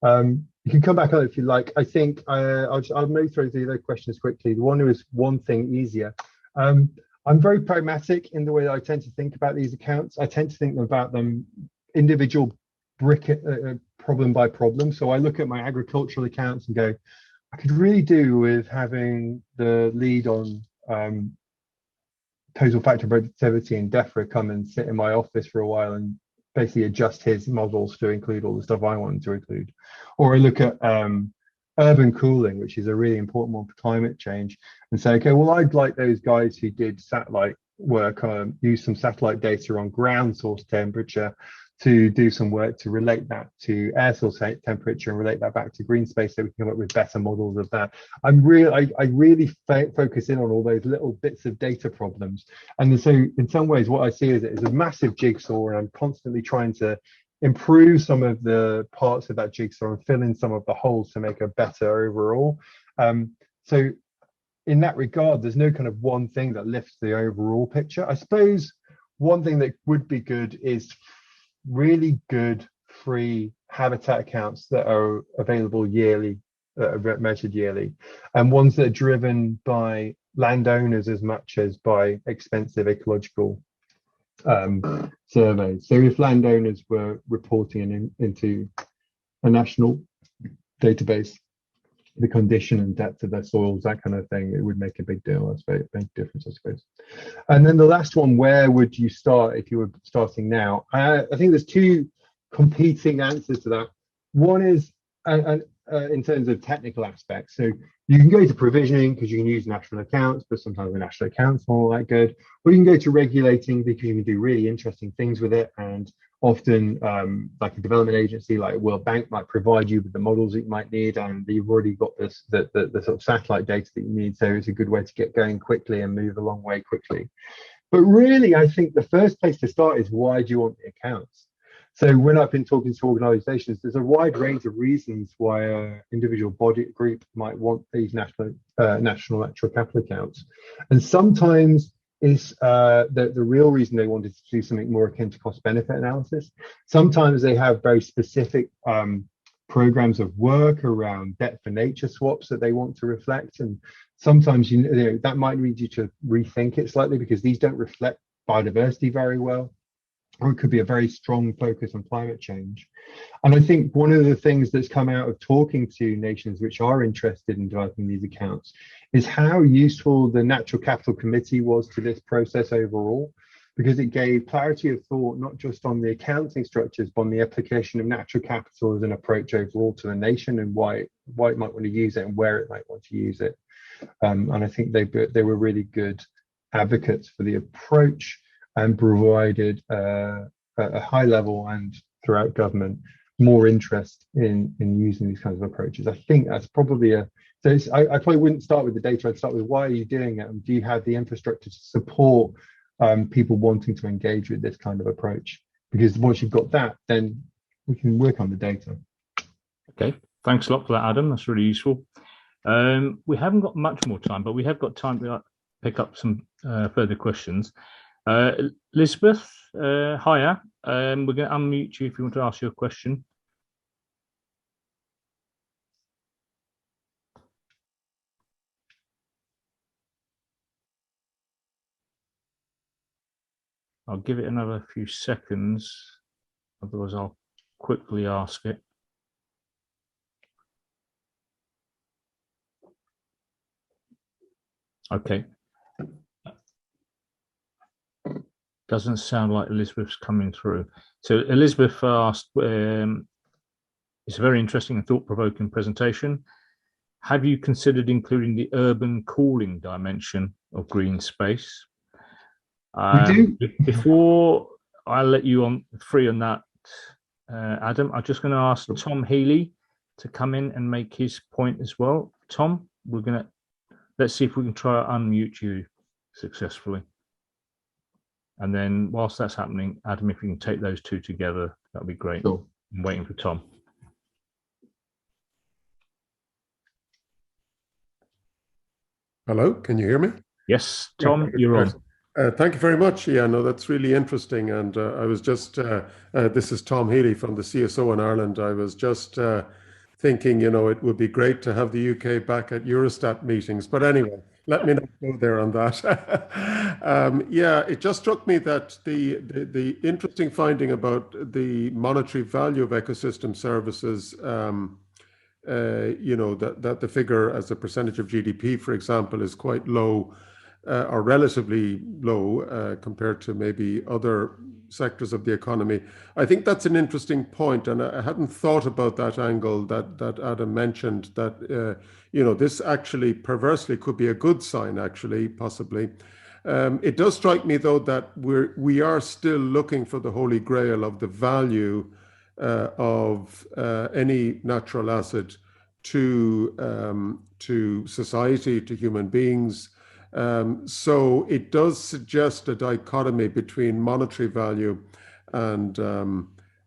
You can come back on it if you like. I think I'll move through those questions quickly. The one who is one thing easier. I'm very pragmatic in the way that I tend to think about these accounts. I tend to think about them individual problem by problem. So I look at my agricultural accounts and go, I could really do with having the lead on total factor productivity and DEFRA come and sit in my office for a while and basically adjust his models to include all the stuff I wanted to include. Or I look at urban cooling, which is a really important one for climate change, and say, okay, well, I'd like those guys who did satellite work, use some satellite data on ground source temperature to do some work to relate that to air source temperature and relate that back to green space, so we can come up with better models of that. I really focus in on all those little bits of data problems. And so in some ways what I see is it is a massive jigsaw, and I'm constantly trying to improve some of the parts of that jigsaw and fill in some of the holes to make a better overall. So in that regard, there's no kind of one thing that lifts the overall picture. I suppose one thing that would be good is really good free habitat accounts that are available yearly, measured yearly, and ones that are driven by landowners as much as by expensive ecological surveys. So if landowners were reporting into a national database the condition and depth of their soils, that kind of thing, it would make a big deal, I suppose, big difference, I suppose. And then the last one, where would you start if you were starting now? I think there's two competing answers to that. One is in terms of technical aspects. So you can go to provisioning because you can use national accounts, but sometimes the national accounts aren't all that good. Or you can go to regulating because you can do really interesting things with it, and often like a development agency like World Bank might provide you with the models that you might need, and you've already got this the sort of satellite data that you need, so it's a good way to get going quickly and move a long way quickly. But really, I think the first place to start is, why do you want the accounts? So when I've been talking to organizations, there's a wide range of reasons why an individual body group might want these national natural capital accounts. And sometimes is the real reason they wanted to do something more akin to cost benefit analysis. Sometimes they have very specific programs of work around debt for nature swaps that they want to reflect. And sometimes you know, that might lead you to rethink it slightly, because these don't reflect biodiversity very well. Or it could be a very strong focus on climate change. And I think one of the things that's come out of talking to nations which are interested in developing these accounts is how useful the Natural Capital Committee was to this process overall, because it gave clarity of thought, not just on the accounting structures, but on the application of natural capital as an approach overall to the nation, and why it might want to use it and where it might want to use it. And I think they were really good advocates for the approach, and provided a high level and throughout government more interest in using these kinds of approaches. I think that's probably I probably wouldn't start with the data. I'd start with, why are you doing it, and do you have the infrastructure to support people wanting to engage with this kind of approach? Because once you've got that, then we can work on the data. Okay, thanks a lot for that, Adam. That's really useful. We haven't got much more time, but we have got time to pick up some further questions. Elizabeth, hiya. We're going to unmute you if you want to ask your question. I'll give it another few seconds, otherwise I'll quickly ask it. Okay. Doesn't sound like Elizabeth's coming through. So Elizabeth asked, it's a very interesting and thought-provoking presentation. Have you considered including the urban cooling dimension of green space? We do. Before I let you on free on that, Adam, I'm just going to ask Tom Healy to come in and make his point as well. Tom, let's see if we can try to unmute you successfully. And then whilst that's happening, Adam, if you can take those two together, that'd be great. Sure. I'm waiting for Tom. Hello, can you hear me? Yes, Tom, you're on. Thank you very much. Yeah, no, that's really interesting. And I was just, this is Tom Healy from the CSO in Ireland. I was just thinking, you know, it would be great to have the UK back at Eurostat meetings. But anyway, let me not go there on that. Yeah, it just struck me that the interesting finding about the monetary value of ecosystem services, you know, that the figure as a percentage of GDP, for example, is quite low. Or relatively low compared to maybe other sectors of the economy. I think that's an interesting point, and I hadn't thought about that angle that Adam mentioned, that you know, this actually perversely could be a good sign, actually, possibly. It does strike me, though, that we are still looking for the holy grail of the value of any natural asset to society, to human beings. So it does suggest a dichotomy between monetary value and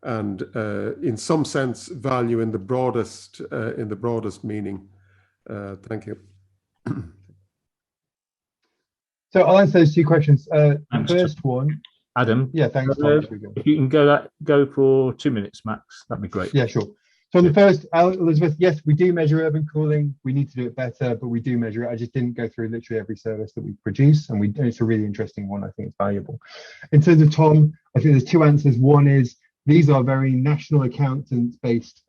in some sense value in the broadest meaning. Thank you. So I'll answer those two questions. The Thanks, first Tom. one, Adam, yeah, thanks, Tom. if you can go for 2 minutes max, that'd be great. Yeah, sure. So on the first, Elizabeth, yes, we do measure urban cooling. We need to do it better, but we do measure it. I just didn't go through literally every service that we produce, and it's a really interesting one. I think it's valuable. In terms of Tom, I think there's two answers. One is these are very national accountants-based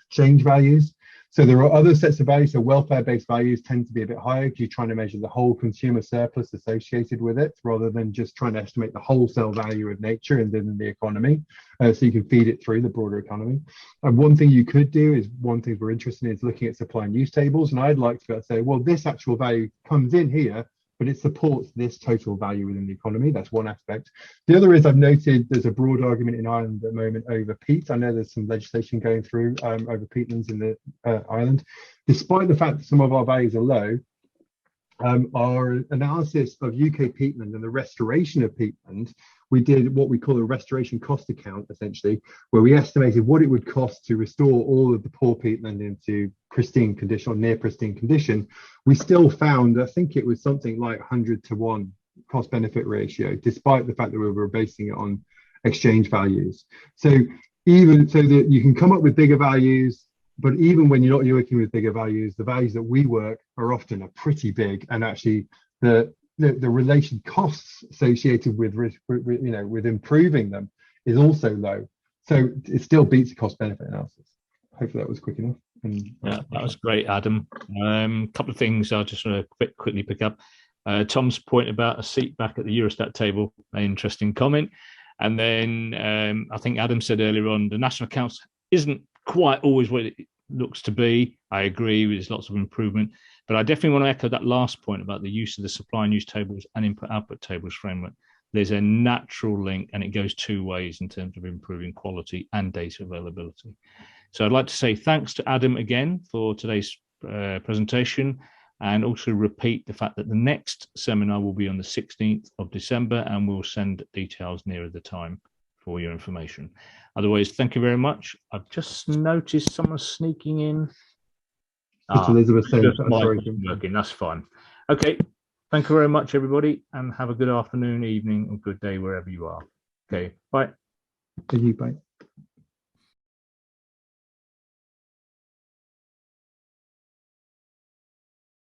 exchange values. So there are other sets of values. So welfare-based values tend to be a bit higher because you're trying to measure the whole consumer surplus associated with it, rather than just trying to estimate the wholesale value of nature and then the economy. So you can feed it through the broader economy. And one thing you could do is, one thing we're interested in is looking at supply and use tables. And I'd like to be able to say, well, this actual value comes in here, but it supports this total value within the economy. That's one aspect. The other is I've noted there's a broad argument in Ireland at the moment over peat. I know there's some legislation going through over peatlands in the Ireland. Despite the fact that some of our values are low, our analysis of UK peatland and the restoration of peatland, we did what we call a restoration cost account, essentially, where we estimated what it would cost to restore all of the poor peatland into pristine condition or near pristine condition. We still found, I think it was something like 100-to-1 cost benefit ratio, despite the fact that we were basing it on exchange values. So even so that you can come up with bigger values, but even when you're not working with bigger values, the values that we work are often pretty big, and actually the relation costs associated with with improving them is also low. So it still beats the cost benefit analysis. Hopefully that was quick enough. Yeah, that was great, Adam. A couple of things I just want to quickly pick up. Tom's point about a seat back at the Eurostat table, an interesting comment. And then I think Adam said earlier on, the national accounts isn't quite always what it looks to be. I agree, there's lots of improvement, but I definitely want to echo that last point about the use of the supply and use tables and input-output tables framework. There's a natural link, and it goes two ways in terms of improving quality and data availability. So I'd like to say thanks to Adam again for today's presentation, and also repeat the fact that the next seminar will be on the 16th of December, and we'll send details nearer the time for your information. Otherwise, thank you very much. I've just noticed someone sneaking in. Elizabeth saying working. That's fine. Okay. Thank you very much, everybody, and have a good afternoon, evening, or good day wherever you are. Okay. Bye. Thank you. Bye.